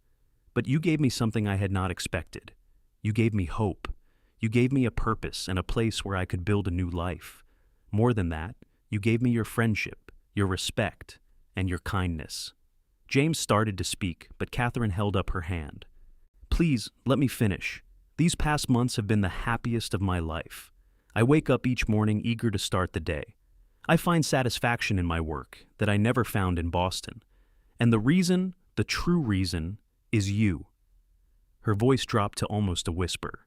But you gave me something I had not expected. You gave me hope. You gave me a purpose and a place where I could build a new life. More than that, you gave me your friendship, your respect, and your kindness. James started to speak, but Catherine held up her hand. Please, let me finish. These past months have been the happiest of my life. I wake up each morning eager to start the day. I find satisfaction in my work that I never found in Boston. And the reason, the true reason, is you. Her voice dropped to almost a whisper.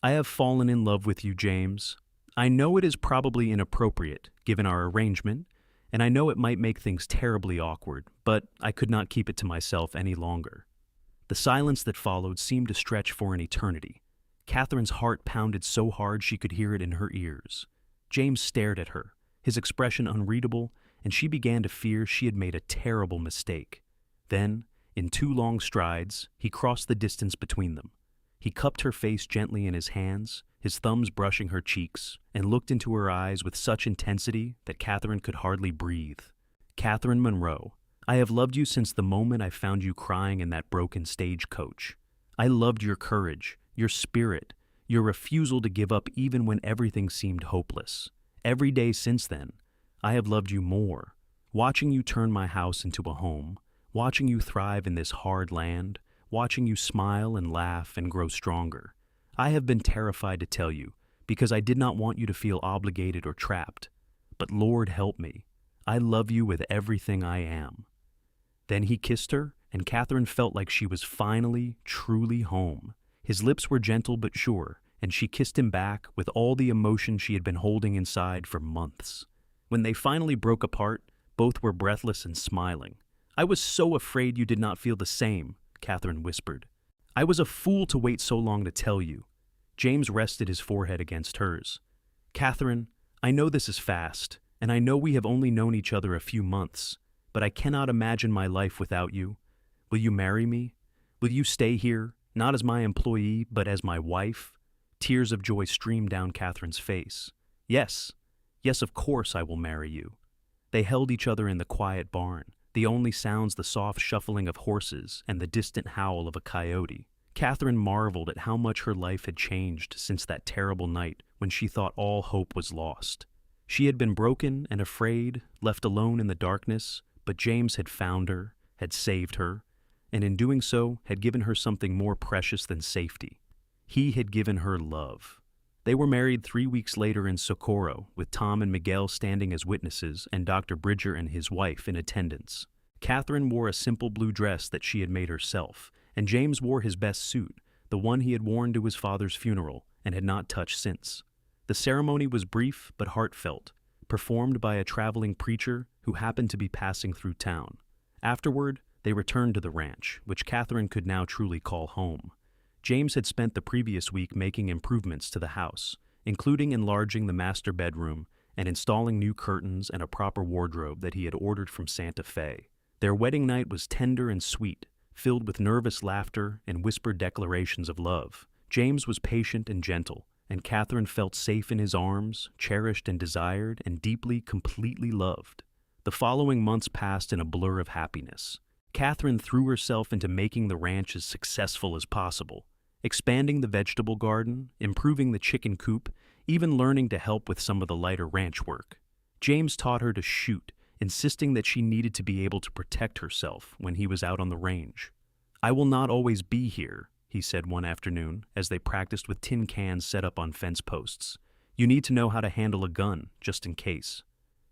I have fallen in love with you, James. I know it is probably inappropriate, given our arrangement, and I know it might make things terribly awkward, but I could not keep it to myself any longer. The silence that followed seemed to stretch for an eternity. Catherine's heart pounded so hard she could hear it in her ears. James stared at her, his expression unreadable, and she began to fear she had made a terrible mistake. Then, in 2 long strides, he crossed the distance between them. He cupped her face gently in his hands, his thumbs brushing her cheeks, and looked into her eyes with such intensity that Catherine could hardly breathe. Catherine Monroe, I have loved you since the moment I found you crying in that broken stagecoach. I loved your courage, your spirit, your refusal to give up even when everything seemed hopeless. Every day since then, I have loved you more. Watching you turn my house into a home, watching you thrive in this hard land, watching you smile and laugh and grow stronger. I have been terrified to tell you, because I did not want you to feel obligated or trapped. But Lord help me, I love you with everything I am. Then he kissed her, and Catherine felt like she was finally, truly home. His lips were gentle but sure, and she kissed him back with all the emotion she had been holding inside for months. When they finally broke apart, both were breathless and smiling. I was so afraid you did not feel the same, Catherine whispered. I was a fool to wait so long to tell you. James rested his forehead against hers. Catherine, I know this is fast, and I know we have only known each other a few months, but I cannot imagine my life without you. Will you marry me? Will you stay here, not as my employee, but as my wife? Tears of joy streamed down Catherine's face. Yes, of course I will marry you. They held each other in the quiet barn, the only sounds the soft shuffling of horses and the distant howl of a coyote. Catherine marveled at how much her life had changed since that terrible night when she thought all hope was lost. She had been broken and afraid, left alone in the darkness, but James had found her, had saved her, and in doing so had given her something more precious than safety. He had given her love. They were married 3 weeks later in Socorro, with Tom and Miguel standing as witnesses and Dr. Bridger and his wife in attendance. Catherine wore a simple blue dress that she had made herself, and James wore his best suit, the one he had worn to his father's funeral and had not touched since. The ceremony was brief but heartfelt, performed by a traveling preacher who happened to be passing through town. Afterward, they returned to the ranch, which Catherine could now truly call home. James had spent the previous week making improvements to the house, including enlarging the master bedroom and installing new curtains and a proper wardrobe that he had ordered from Santa Fe. Their wedding night was tender and sweet, filled with nervous laughter and whispered declarations of love. James was patient and gentle, and Catherine felt safe in his arms, cherished and desired, and deeply, completely loved. The following months passed in a blur of happiness. Catherine threw herself into making the ranch as successful as possible, expanding the vegetable garden, improving the chicken coop, even learning to help with some of the lighter ranch work. James taught her to shoot, insisting that she needed to be able to protect herself when he was out on the range. I will not always be here, he said one afternoon as they practiced with tin cans set up on fence posts. You need to know how to handle a gun, just in case.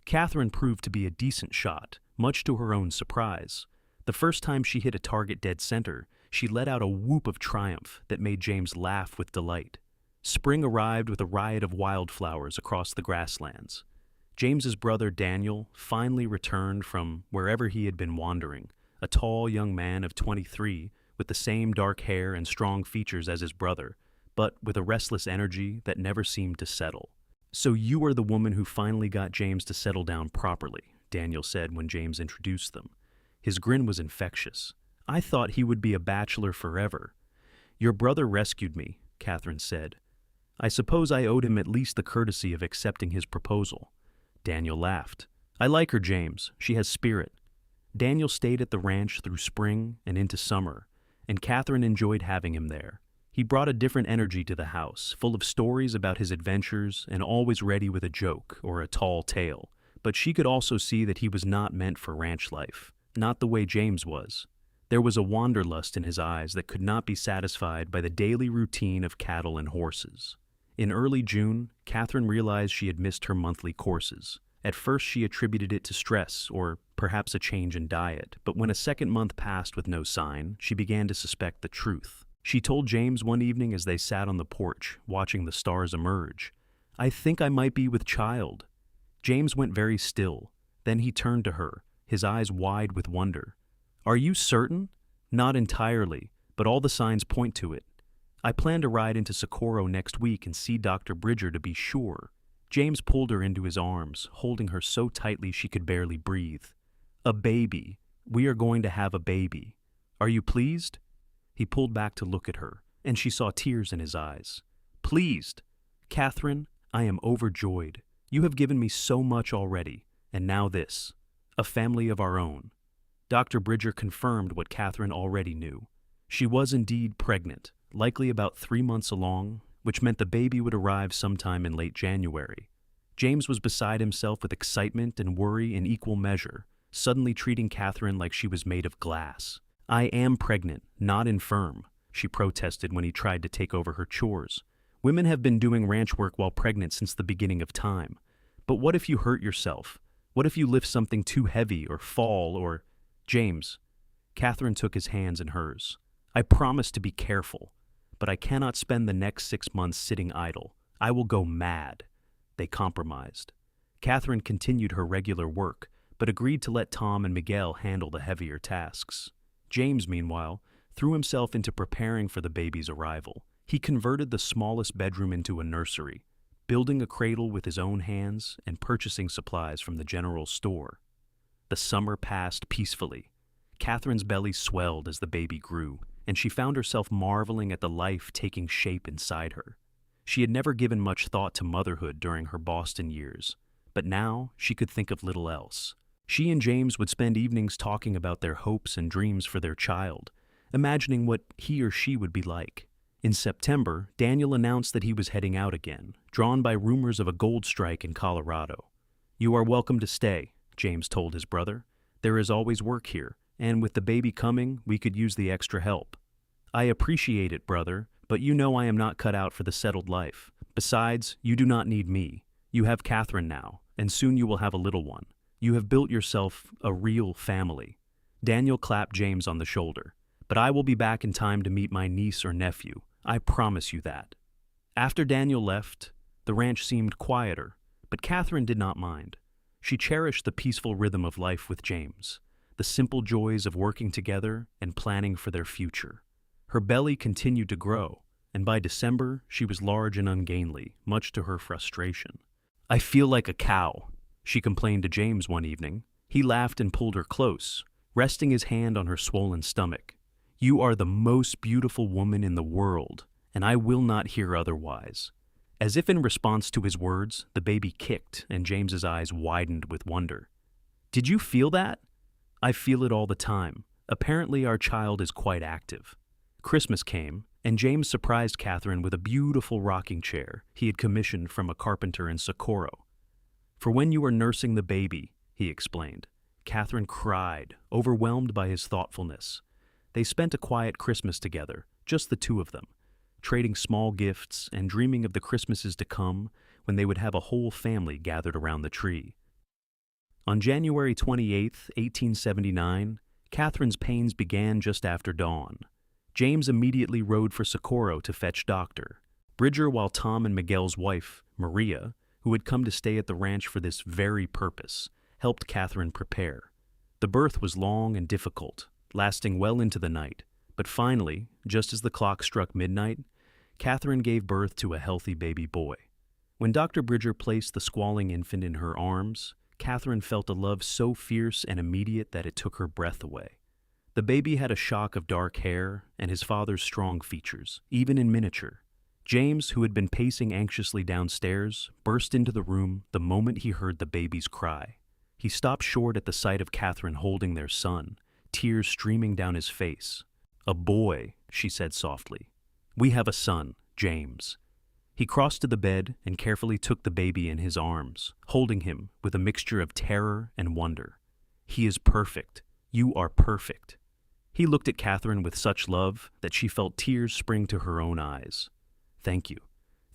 Catherine proved to be a decent shot, much to her own surprise. The first time she hit a target dead center, she let out a whoop of triumph that made James laugh with delight. Spring arrived with a riot of wildflowers across the grasslands. James's brother Daniel finally returned from wherever he had been wandering, a tall young man of 23 with the same dark hair and strong features as his brother, but with a restless energy that never seemed to settle. So you are the woman who finally got James to settle down properly, Daniel said when James introduced them. His grin was infectious. I thought he would be a bachelor forever. "Your brother rescued me," Catherine said. "I suppose I owed him at least the courtesy of accepting his proposal." Daniel laughed. "I like her, James. She has spirit." Daniel stayed at the ranch through spring and into summer, and Catherine enjoyed having him there. He brought a different energy to the house, full of stories about his adventures and always ready with a joke or a tall tale. But she could also see that he was not meant for ranch life, not the way James was. There was a wanderlust in his eyes that could not be satisfied by the daily routine of cattle and horses. In early June, Catherine realized she had missed her monthly courses. At first she attributed it to stress or perhaps a change in diet, but when a second month passed with no sign, she began to suspect the truth. She told James one evening as they sat on the porch, watching the stars emerge, "I think I might be with child." James went very still. Then he turned to her, his eyes wide with wonder. "Are you certain?" "Not entirely, but all the signs point to it. I plan to ride into Socorro next week and see Dr. Bridger to be sure." James pulled her into his arms, holding her so tightly she could barely breathe. "A baby. We are going to have a baby. Are you pleased?" He pulled back to look at her, and she saw tears in his eyes. "Pleased? Catherine, I am overjoyed. You have given me so much already, and now this. A family of our own." Dr. Bridger confirmed what Catherine already knew. She was indeed pregnant, likely about 3 months along, which meant the baby would arrive sometime in late January. James was beside himself with excitement and worry in equal measure, suddenly treating Catherine like she was made of glass. "I am pregnant, not infirm," she protested when he tried to take over her chores. "Women have been doing ranch work while pregnant since the beginning of time. But what if you hurt yourself? What if you lift something too heavy or fall or—" "James," Catherine took his hands in hers, "I promise to be careful, but I cannot spend the next 6 months sitting idle. I will go mad." They compromised. Catherine continued her regular work, but agreed to let Tom and Miguel handle the heavier tasks. James, meanwhile, threw himself into preparing for the baby's arrival. He converted the smallest bedroom into a nursery, building a cradle with his own hands and purchasing supplies from the general store. The summer passed peacefully. Catherine's belly swelled as the baby grew, and she found herself marveling at the life taking shape inside her. She had never given much thought to motherhood during her Boston years, but now she could think of little else. She and James would spend evenings talking about their hopes and dreams for their child, imagining what he or she would be like. In September, Daniel announced that he was heading out again, drawn by rumors of a gold strike in Colorado. "You are welcome to stay," James told his brother. "There is always work here, and with the baby coming, we could use the extra help." "I appreciate it, brother, but you know I am not cut out for the settled life. Besides, you do not need me. You have Catherine now, and soon you will have a little one. You have built yourself a real family." Daniel clapped James on the shoulder. "But I will be back in time to meet my niece or nephew. I promise you that." After Daniel left, the ranch seemed quieter, but Catherine did not mind. She cherished the peaceful rhythm of life with James, the simple joys of working together and planning for their future. Her belly continued to grow, and by December she was large and ungainly, much to her frustration. "I feel like a cow," she complained to James one evening. He laughed and pulled her close, resting his hand on her swollen stomach. "You are the most beautiful woman in the world, and I will not hear otherwise." As if in response to his words, the baby kicked, and James's eyes widened with wonder. "Did you feel that?" "I feel it all the time. Apparently our child is quite active." Christmas came, and James surprised Catherine with a beautiful rocking chair he had commissioned from a carpenter in Socorro. "For when you are nursing the baby," he explained. Catherine cried, overwhelmed by his thoughtfulness. They spent a quiet Christmas together, just the two of them, trading small gifts and dreaming of the Christmases to come when they would have a whole family gathered around the tree. On January 28, 1879, Catherine's pains began just after dawn. James immediately rode for Socorro to fetch Dr. Bridger, while Tom and Miguel's wife, Maria, who had come to stay at the ranch for this very purpose, helped Catherine prepare. The birth was long and difficult, lasting well into the night, but finally, just as the clock struck midnight, Catherine gave birth to a healthy baby boy. When Dr. Bridger placed the squalling infant in her arms, Catherine felt a love so fierce and immediate that it took her breath away. The baby had a shock of dark hair and his father's strong features, even in miniature. James, who had been pacing anxiously downstairs, burst into the room the moment he heard the baby's cry. He stopped short at the sight of Catherine holding their son, tears streaming down his face. "A boy," she said softly. "We have a son, James." He crossed to the bed and carefully took the baby in his arms, holding him with a mixture of terror and wonder. "He is perfect. You are perfect." He looked at Catherine with such love that she felt tears spring to her own eyes. "Thank you.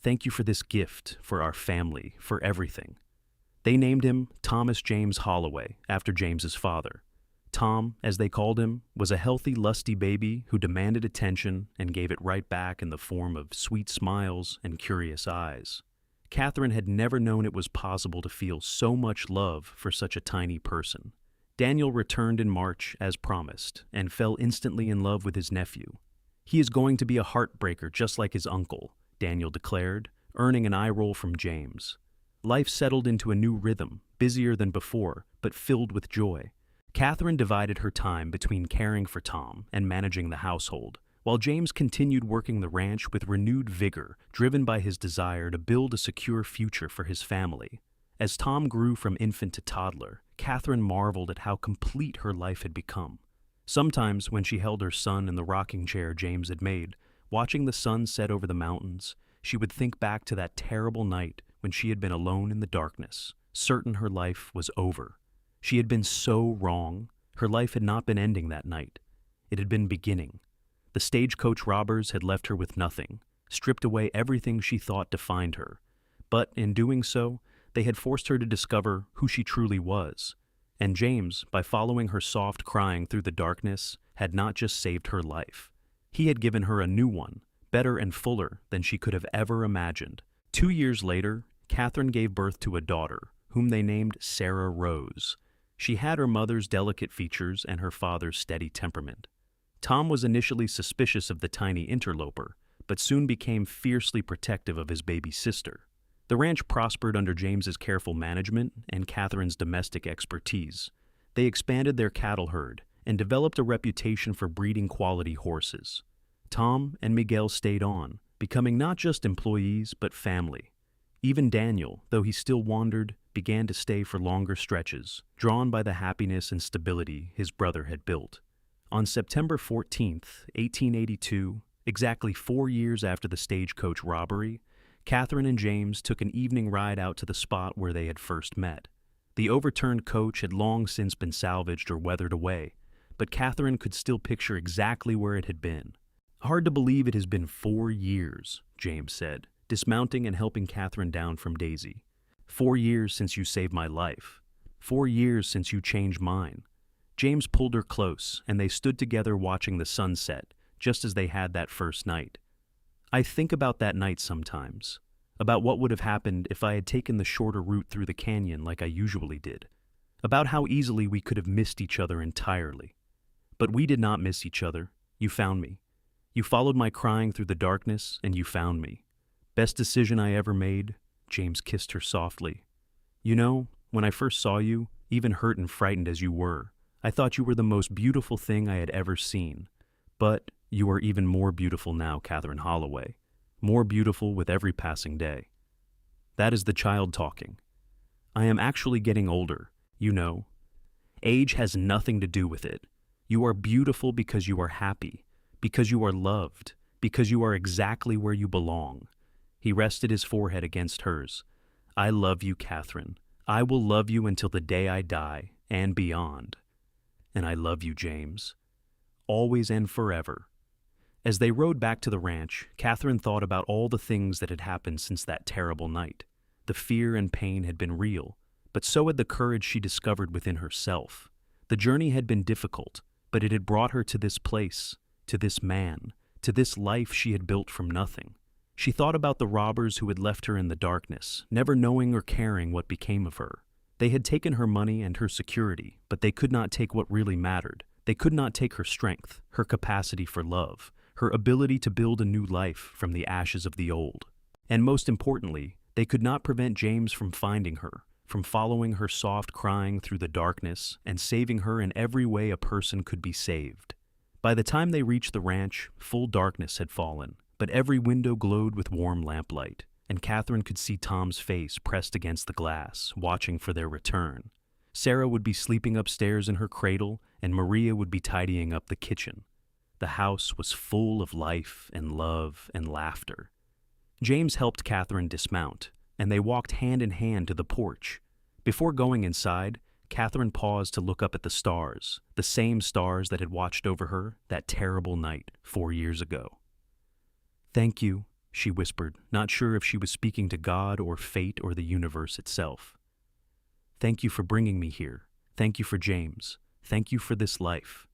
Thank you for this gift, for our family, for everything." They named him Thomas James Holloway, after James's father. Tom, as they called him, was a healthy, lusty baby who demanded attention and gave it right back in the form of sweet smiles and curious eyes. Catherine had never known it was possible to feel so much love for such a tiny person. Daniel returned in March as promised and fell instantly in love with his nephew. "He is going to be a heartbreaker just like his uncle," Daniel declared, earning an eye roll from James. Life settled into a new rhythm, busier than before, but filled with joy. Catherine divided her time between caring for Tom and managing the household, while James continued working the ranch with renewed vigor, driven by his desire to build a secure future for his family. As Tom grew from infant to toddler, Catherine marveled at how complete her life had become. Sometimes, when she held her son in the rocking chair James had made, watching the sun set over the mountains, she would think back to that terrible night when she had been alone in the darkness, certain her life was over. She had been so wrong. Her life had not been ending that night. It had been beginning. The Stagecoach robbers had left her with nothing, stripped away everything she thought defined her. But in doing so, they had forced her to discover who she truly was. And James, by following her soft crying through the darkness, had not just saved her life. He had given her a new one, better and fuller than she could have ever imagined. 2 years later, Catherine gave birth to a daughter, whom they named Sarah Rose. She had her mother's delicate features and her father's steady temperament. Tom was initially suspicious of the tiny interloper, but soon became fiercely protective of his baby sister. The ranch prospered under James's careful management and Catherine's domestic expertise. They expanded their cattle herd and developed a reputation for breeding quality horses. Tom and Miguel stayed on, becoming not just employees but family. Even Daniel, though he still wandered, began to stay for longer stretches, drawn by the happiness and stability his brother had built. On September 14th, 1882, exactly 4 years after the Stagecoach robbery, Catherine and James took an evening ride out to the spot where they had first met. The overturned coach had long since been salvaged or weathered away, but Catherine could still picture exactly where it had been. "Hard to believe it has been 4 years," James said, dismounting and helping Catherine down from Daisy. "4 years since you saved my life. 4 years since you changed mine." James pulled her close, and they stood together watching the sunset, just as they had that first night. "I think about that night sometimes, about what would have happened if I had taken the shorter route through the canyon like I usually did, about how easily we could have missed each other entirely. But we did not miss each other. You found me. You followed my crying through the darkness, and you found me. Best decision I ever made." James kissed her softly. "You know, when I first saw you, even hurt and frightened as you were, I thought you were the most beautiful thing I had ever seen. But you are even more beautiful now, Catherine Holloway. More beautiful with every passing day." That is the child talking. I am actually getting older, you know. Age has nothing to do with it. You are beautiful because you are happy, because you are loved, because you are exactly where you belong. He rested his forehead against hers. "I love you, Catherine. I will love you until the day I die, and beyond. And I love you, James. Always and forever." As they rode back to the ranch, Catherine thought about all the things that had happened since that terrible night. The fear and pain had been real, but so had the courage she discovered within herself. The journey had been difficult, but it had brought her to this place, to this man, to this life she had built from nothing. She thought about the robbers who had left her in the darkness, never knowing or caring what became of her. They had taken her money and her security, but they could not take what really mattered. They could not take her strength, her capacity for love, her ability to build a new life from the ashes of the old. And most importantly, they could not prevent James from finding her, from following her soft crying through the darkness and saving her in every way a person could be saved. By the time they reached the ranch, full darkness had fallen, but every window glowed with warm lamplight, and Catherine could see Tom's face pressed against the glass, watching for their return. Sarah would be sleeping upstairs in her cradle, and Maria would be tidying up the kitchen. The house was full of life and love and laughter. James helped Catherine dismount, and they walked hand in hand to the porch. Before going inside, Catherine paused to look up at the stars, the same stars that had watched over her that terrible night 4 years ago. "Thank you," she whispered, not sure if she was speaking to God or fate or the universe itself. "Thank you for bringing me here. Thank you for James. Thank you for this life."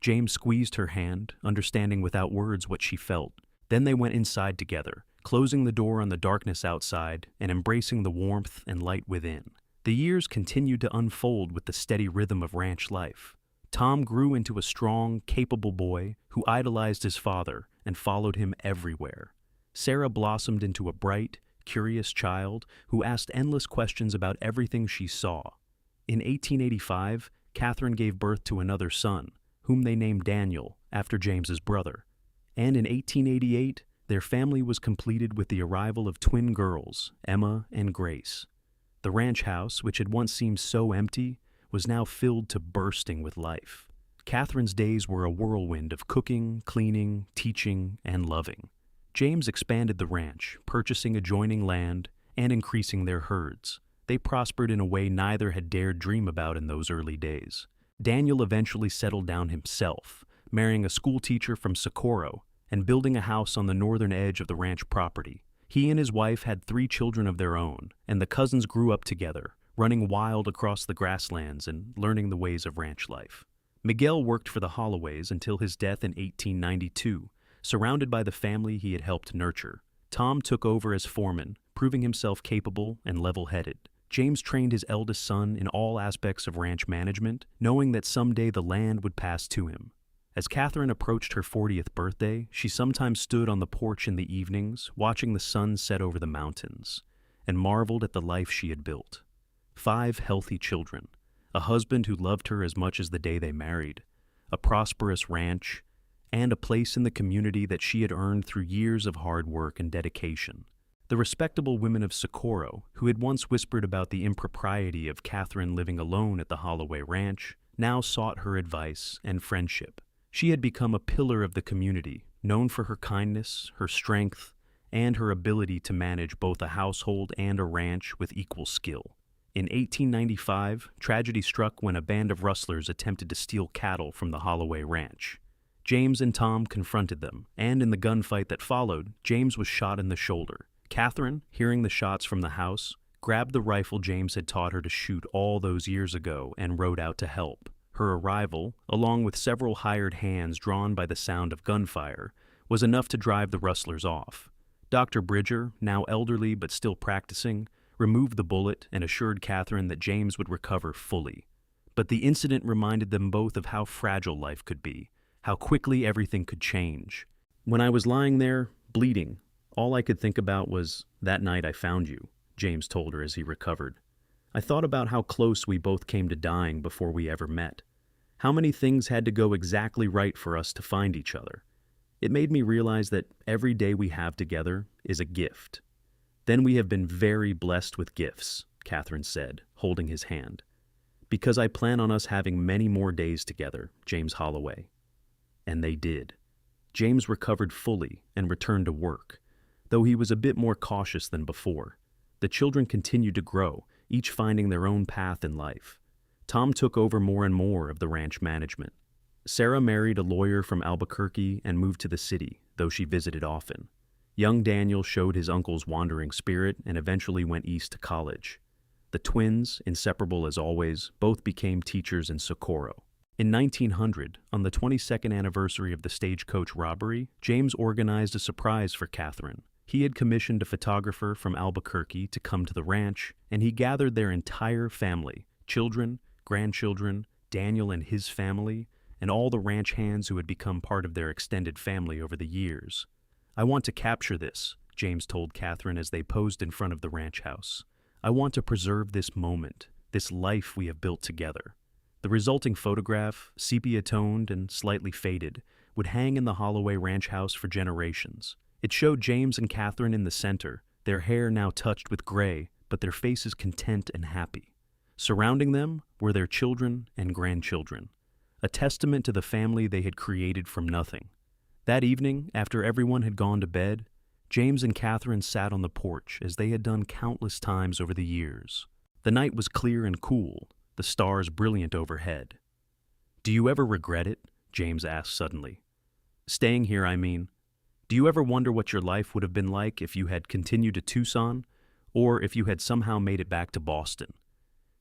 James squeezed her hand, understanding without words what she felt. Then they went inside together, closing the door on the darkness outside and embracing the warmth and light within. The years continued to unfold with the steady rhythm of ranch life. Tom grew into a strong, capable boy who idolized his father and followed him everywhere. Sarah blossomed into a bright, curious child who asked endless questions about everything she saw. In 1885, Catherine gave birth to another son, whom they named Daniel, after James's brother. And in 1888, their family was completed with the arrival of twin girls, Emma and Grace. The ranch house, which had once seemed so empty, was now filled to bursting with life. Catherine's days were a whirlwind of cooking, cleaning, teaching, and loving. James expanded the ranch, purchasing adjoining land and increasing their herds. They prospered in a way neither had dared dream about in those early days. Daniel eventually settled down himself, marrying a schoolteacher from Socorro and building a house on the northern edge of the ranch property. He and his wife had 3 children of their own, and the cousins grew up together, running wild across the grasslands and learning the ways of ranch life. Miguel worked for the Holloways until his death in 1892, surrounded by the family he had helped nurture. Tom took over as foreman, proving himself capable and level-headed. James trained his eldest son in all aspects of ranch management, knowing that someday the land would pass to him. As Catherine approached her 40th birthday, she sometimes stood on the porch in the evenings, watching the sun set over the mountains, and marveled at the life she had built. 5 healthy children, a husband who loved her as much as the day they married, a prosperous ranch, and a place in the community that she had earned through years of hard work and dedication. The respectable women of Socorro, who had once whispered about the impropriety of Catherine living alone at the Holloway Ranch, now sought her advice and friendship. She had become a pillar of the community, known for her kindness, her strength, and her ability to manage both a household and a ranch with equal skill. In 1895, tragedy struck when a band of rustlers attempted to steal cattle from the Holloway Ranch. James and Tom confronted them, and in the gunfight that followed, James was shot in the shoulder. Catherine, hearing the shots from the house, grabbed the rifle James had taught her to shoot all those years ago and rode out to help. Her arrival, along with several hired hands drawn by the sound of gunfire, was enough to drive the rustlers off. Dr. Bridger, now elderly but still practicing, removed the bullet and assured Catherine that James would recover fully. But the incident reminded them both of how fragile life could be, how quickly everything could change. "When I was lying there, bleeding, all I could think about was, that night I found you," James told her as he recovered. "I thought about how close we both came to dying before we ever met. How many things had to go exactly right for us to find each other. It made me realize that every day we have together is a gift." "Then we have been very blessed with gifts," Catherine said, holding his hand. "Because I plan on us having many more days together, James Holloway." And they did. James recovered fully and returned to work, though he was a bit more cautious than before. The children continued to grow, each finding their own path in life. Tom took over more and more of the ranch management. Sarah married a lawyer from Albuquerque and moved to the city, though she visited often. Young Daniel showed his uncle's wandering spirit and eventually went east to college. The twins, inseparable as always, both became teachers in Socorro. In 1900, on the 22nd anniversary of the Stagecoach robbery, James organized a surprise for Catherine. He had commissioned a photographer from Albuquerque to come to the ranch, and he gathered their entire family, children, grandchildren, Daniel and his family, and all the ranch hands who had become part of their extended family over the years. "I want to capture this," James told Catherine as they posed in front of the ranch house. I want to preserve this moment, this life we have built together. The resulting photograph, sepia-toned and slightly faded, would hang in the Holloway Ranch house for generations. It showed James and Catherine in the center, their hair now touched with gray, but their faces content and happy. Surrounding them were their children and grandchildren, a testament to the family they had created from nothing. That evening, after everyone had gone to bed, James and Catherine sat on the porch as they had done countless times over the years. The night was clear and cool, the stars brilliant overhead. "Do you ever regret it?" James asked suddenly. "Staying here, I mean. Do you ever wonder what your life would have been like if you had continued to Tucson, or if you had somehow made it back to Boston?"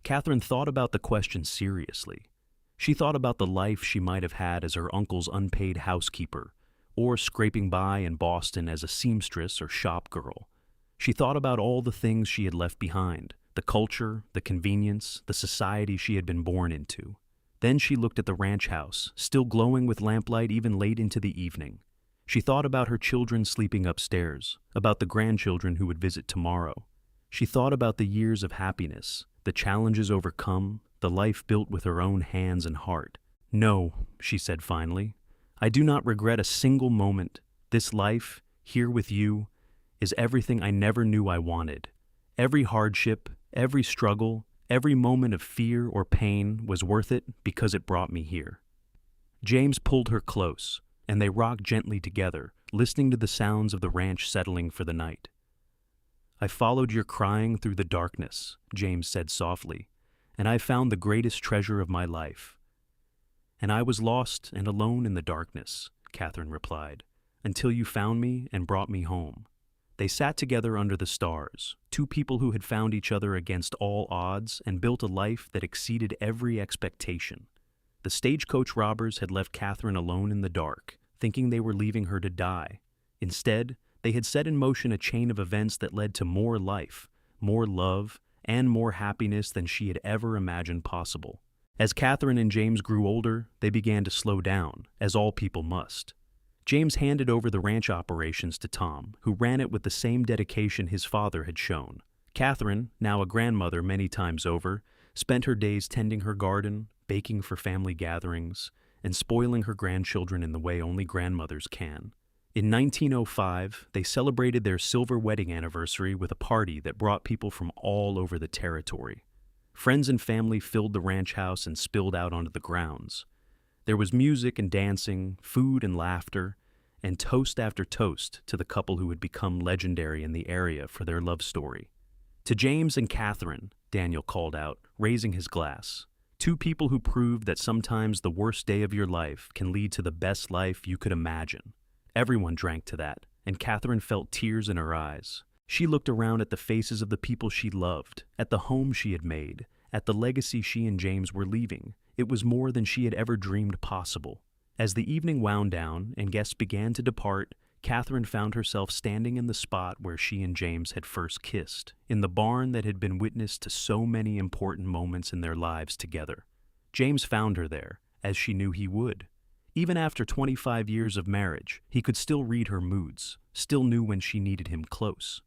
Catherine thought about the question seriously. She thought about the life she might have had as her uncle's unpaid housekeeper, or scraping by in Boston as a seamstress or shop girl. She thought about all the things she had left behind, the culture, the convenience, the society she had been born into. Then she looked at the ranch house, still glowing with lamplight even late into the evening. She thought about her children sleeping upstairs, about the grandchildren who would visit tomorrow. She thought about the years of happiness, the challenges overcome, the life built with her own hands and heart. "No," she said finally, "I do not regret a single moment. This life, here with you, is everything I never knew I wanted. Every hardship, every struggle, every moment of fear or pain was worth it because it brought me here." James pulled her close, and they rocked gently together, listening to the sounds of the ranch settling for the night. "I followed your crying through the darkness," James said softly, "and I found the greatest treasure of my life." "And I was lost and alone in the darkness," Catherine replied, "until you found me and brought me home." They sat together under the stars, two people who had found each other against all odds and built a life that exceeded every expectation. The stagecoach robbers had left Catherine alone in the dark, thinking they were leaving her to die. Instead, they had set in motion a chain of events that led to more life, more love, and more happiness than she had ever imagined possible. As Catherine and James grew older, they began to slow down, as all people must. James handed over the ranch operations to Tom, who ran it with the same dedication his father had shown. Catherine, now a grandmother many times over, spent her days tending her garden, baking for family gatherings, and spoiling her grandchildren in the way only grandmothers can. In 1905, they celebrated their silver wedding anniversary with a party that brought people from all over the territory. Friends and family filled the ranch house and spilled out onto the grounds. There was music and dancing, food and laughter, and toast after toast to the couple who had become legendary in the area for their love story. "To James and Catherine," Daniel called out, raising his glass. "Two people who proved that sometimes the worst day of your life can lead to the best life you could imagine." Everyone drank to that, and Catherine felt tears in her eyes. She looked around at the faces of the people she loved, at the home she had made, at the legacy she and James were leaving. It was more than she had ever dreamed possible. As the evening wound down and guests began to depart, Catherine found herself standing in the spot where she and James had first kissed, in the barn that had been witness to so many important moments in their lives together. James found her there, as she knew he would. Even after 25 years of marriage, he could still read her moods, still knew when she needed him close.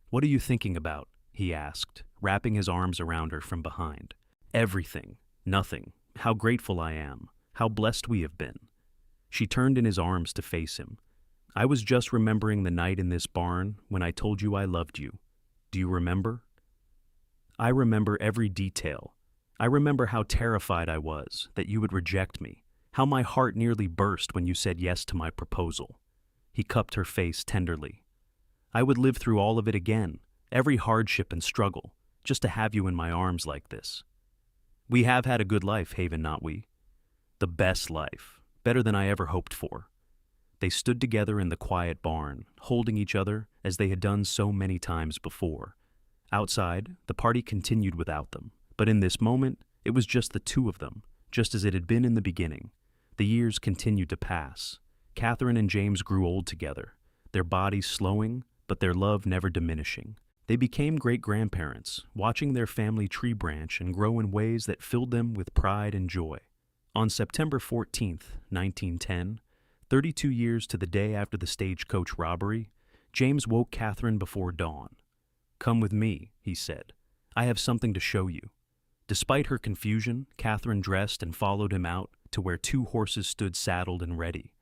"What are you thinking about?" he asked, wrapping his arms around her from behind. "Everything. Nothing. How grateful I am. How blessed we have been." She turned in his arms to face him. "I was just remembering the night in this barn when I told you I loved you. Do you remember?" "I remember every detail. I remember how terrified I was that you would reject me, how my heart nearly burst when you said yes to my proposal." He cupped her face tenderly. "I would live through all of it again, every hardship and struggle, just to have you in my arms like this. We have had a good life, Haven, not we? The best life, better than I ever hoped for." They stood together in the quiet barn, holding each other as they had done so many times before. Outside, the party continued without them, but in this moment, it was just the two of them, just as it had been in the beginning. The years continued to pass. Catherine and James grew old together, their bodies slowing, but their love never diminishing. They became great-grandparents, watching their family tree branch and grow in ways that filled them with pride and joy. On September 14th, 1910, 32 years to the day after the Stagecoach robbery, James woke Catherine before dawn. "Come with me," he said. I have something to show you." Despite her confusion, Catherine dressed and followed him out to where two horses stood saddled and ready.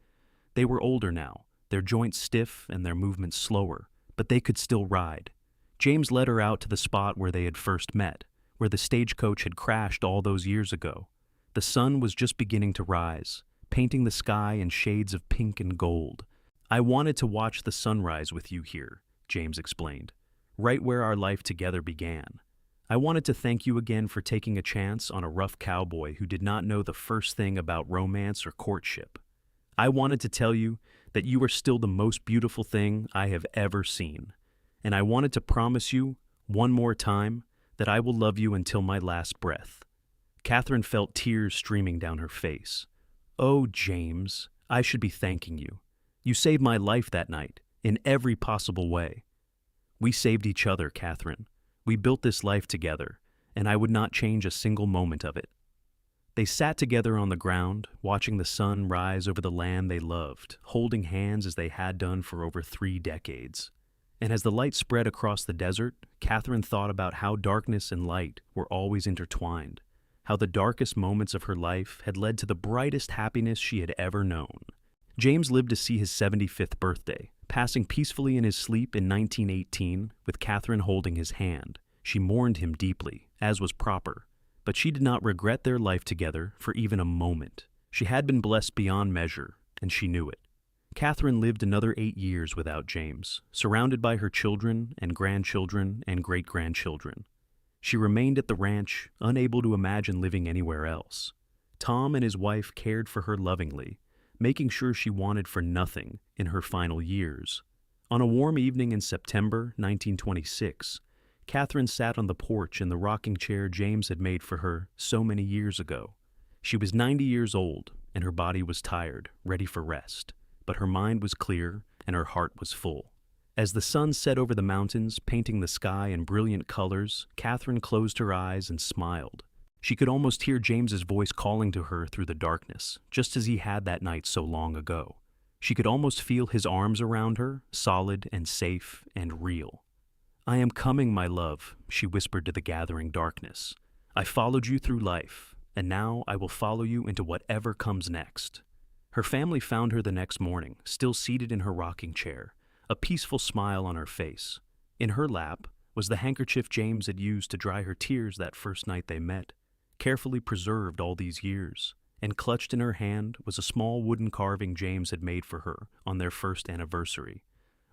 They were older now, their joints stiff and their movements slower, but they could still ride. James led her out to the spot where they had first met, where the stagecoach had crashed all those years ago. The sun was just beginning to rise, painting the sky in shades of pink and gold. "I wanted to watch the sunrise with you here," James explained, "right where our life together began. I wanted to thank you again for taking a chance on a rough cowboy who did not know the first thing about romance or courtship. I wanted to tell you that you are still the most beautiful thing I have ever seen. And I wanted to promise you, one more time, that I will love you until my last breath." Catherine felt tears streaming down her face. "Oh, James, I should be thanking you. You saved my life that night, in every possible way." "We saved each other, Catherine. We built this life together, and I would not change a single moment of it." They sat together on the ground, watching the sun rise over the land they loved, holding hands as they had done for over 3 decades. And as the light spread across the desert, Catherine thought about how darkness and light were always intertwined, how the darkest moments of her life had led to the brightest happiness she had ever known. James lived to see his 75th birthday, passing peacefully in his sleep in 1918, with Catherine holding his hand. She mourned him deeply, as was proper, but she did not regret their life together for even a moment. She had been blessed beyond measure, and she knew it. Catherine lived another 8 years without James, surrounded by her children and grandchildren and great-grandchildren. She remained at the ranch, unable to imagine living anywhere else. Tom and his wife cared for her lovingly, making sure she wanted for nothing in her final years. On a warm evening in September 1926, Catherine sat on the porch in the rocking chair James had made for her so many years ago. She was 90 years old, and her body was tired, ready for rest, but her mind was clear and her heart was full. As the sun set over the mountains, painting the sky in brilliant colors, Catherine closed her eyes and smiled. She could almost hear James's voice calling to her through the darkness, just as he had that night so long ago. She could almost feel his arms around her, solid and safe and real. "I am coming, my love," she whispered to the gathering darkness. "I followed you through life, and now I will follow you into whatever comes next." Her family found her the next morning, still seated in her rocking chair, a peaceful smile on her face. In her lap was the handkerchief James had used to dry her tears that first night they met, carefully preserved all these years, and clutched in her hand was a small wooden carving James had made for her on their first anniversary,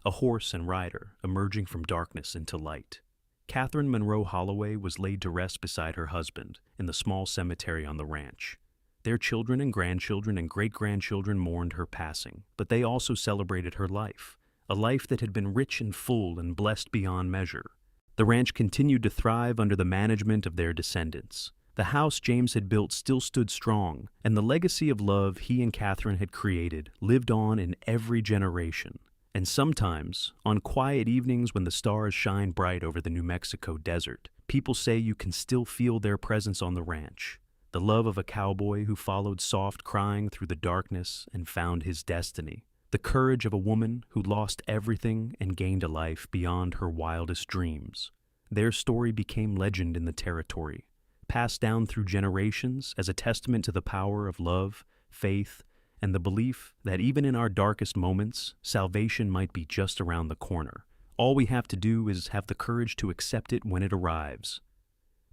a horse and rider emerging from darkness into light. Catherine Monroe Holloway was laid to rest beside her husband in the small cemetery on the ranch. Their children and grandchildren and great-grandchildren mourned her passing, but they also celebrated her life, a life that had been rich and full and blessed beyond measure. The ranch continued to thrive under the management of their descendants. The house James had built still stood strong, and the legacy of love he and Catherine had created lived on in every generation. And sometimes, on quiet evenings when the stars shine bright over the New Mexico desert, people say you can still feel their presence on the ranch. The love of a cowboy who followed soft crying through the darkness and found his destiny. The courage of a woman who lost everything and gained a life beyond her wildest dreams. Their story became legend in the territory, passed down through generations as a testament to the power of love, faith, and the belief that even in our darkest moments, salvation might be just around the corner. All we have to do is have the courage to accept it when it arrives.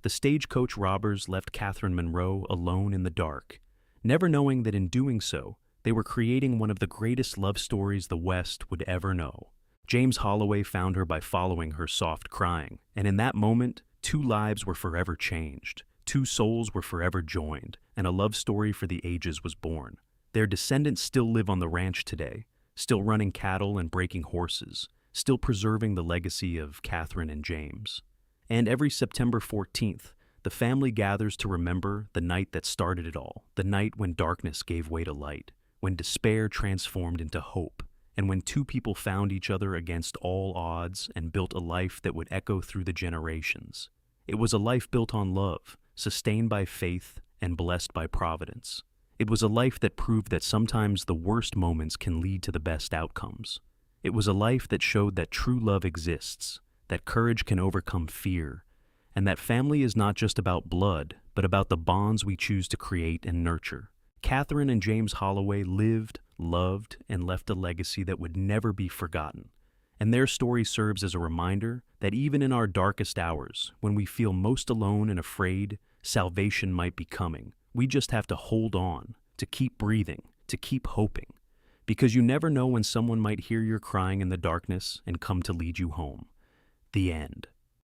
The stagecoach robbers left Catherine Monroe alone in the dark, never knowing that in doing so, they were creating one of the greatest love stories the West would ever know. James Holloway found her by following her soft crying, and in that moment, 2 lives were forever changed, 2 souls were forever joined, and a love story for the ages was born. Their descendants still live on the ranch today, still running cattle and breaking horses, still preserving the legacy of Catherine and James. And every September 14th, the family gathers to remember the night that started it all, the night when darkness gave way to light, when despair transformed into hope, and when 2 people found each other against all odds and built a life that would echo through the generations. It was a life built on love, sustained by faith, and blessed by providence. It was a life that proved that sometimes the worst moments can lead to the best outcomes. It was a life that showed that true love exists, that courage can overcome fear, and that family is not just about blood, but about the bonds we choose to create and nurture. Catherine and James Holloway lived, loved, and left a legacy that would never be forgotten. And their story serves as a reminder that even in our darkest hours, when we feel most alone and afraid, salvation might be coming. We just have to hold on, to keep breathing, to keep hoping. Because you never know when someone might hear your crying in the darkness and come to lead you home. The end.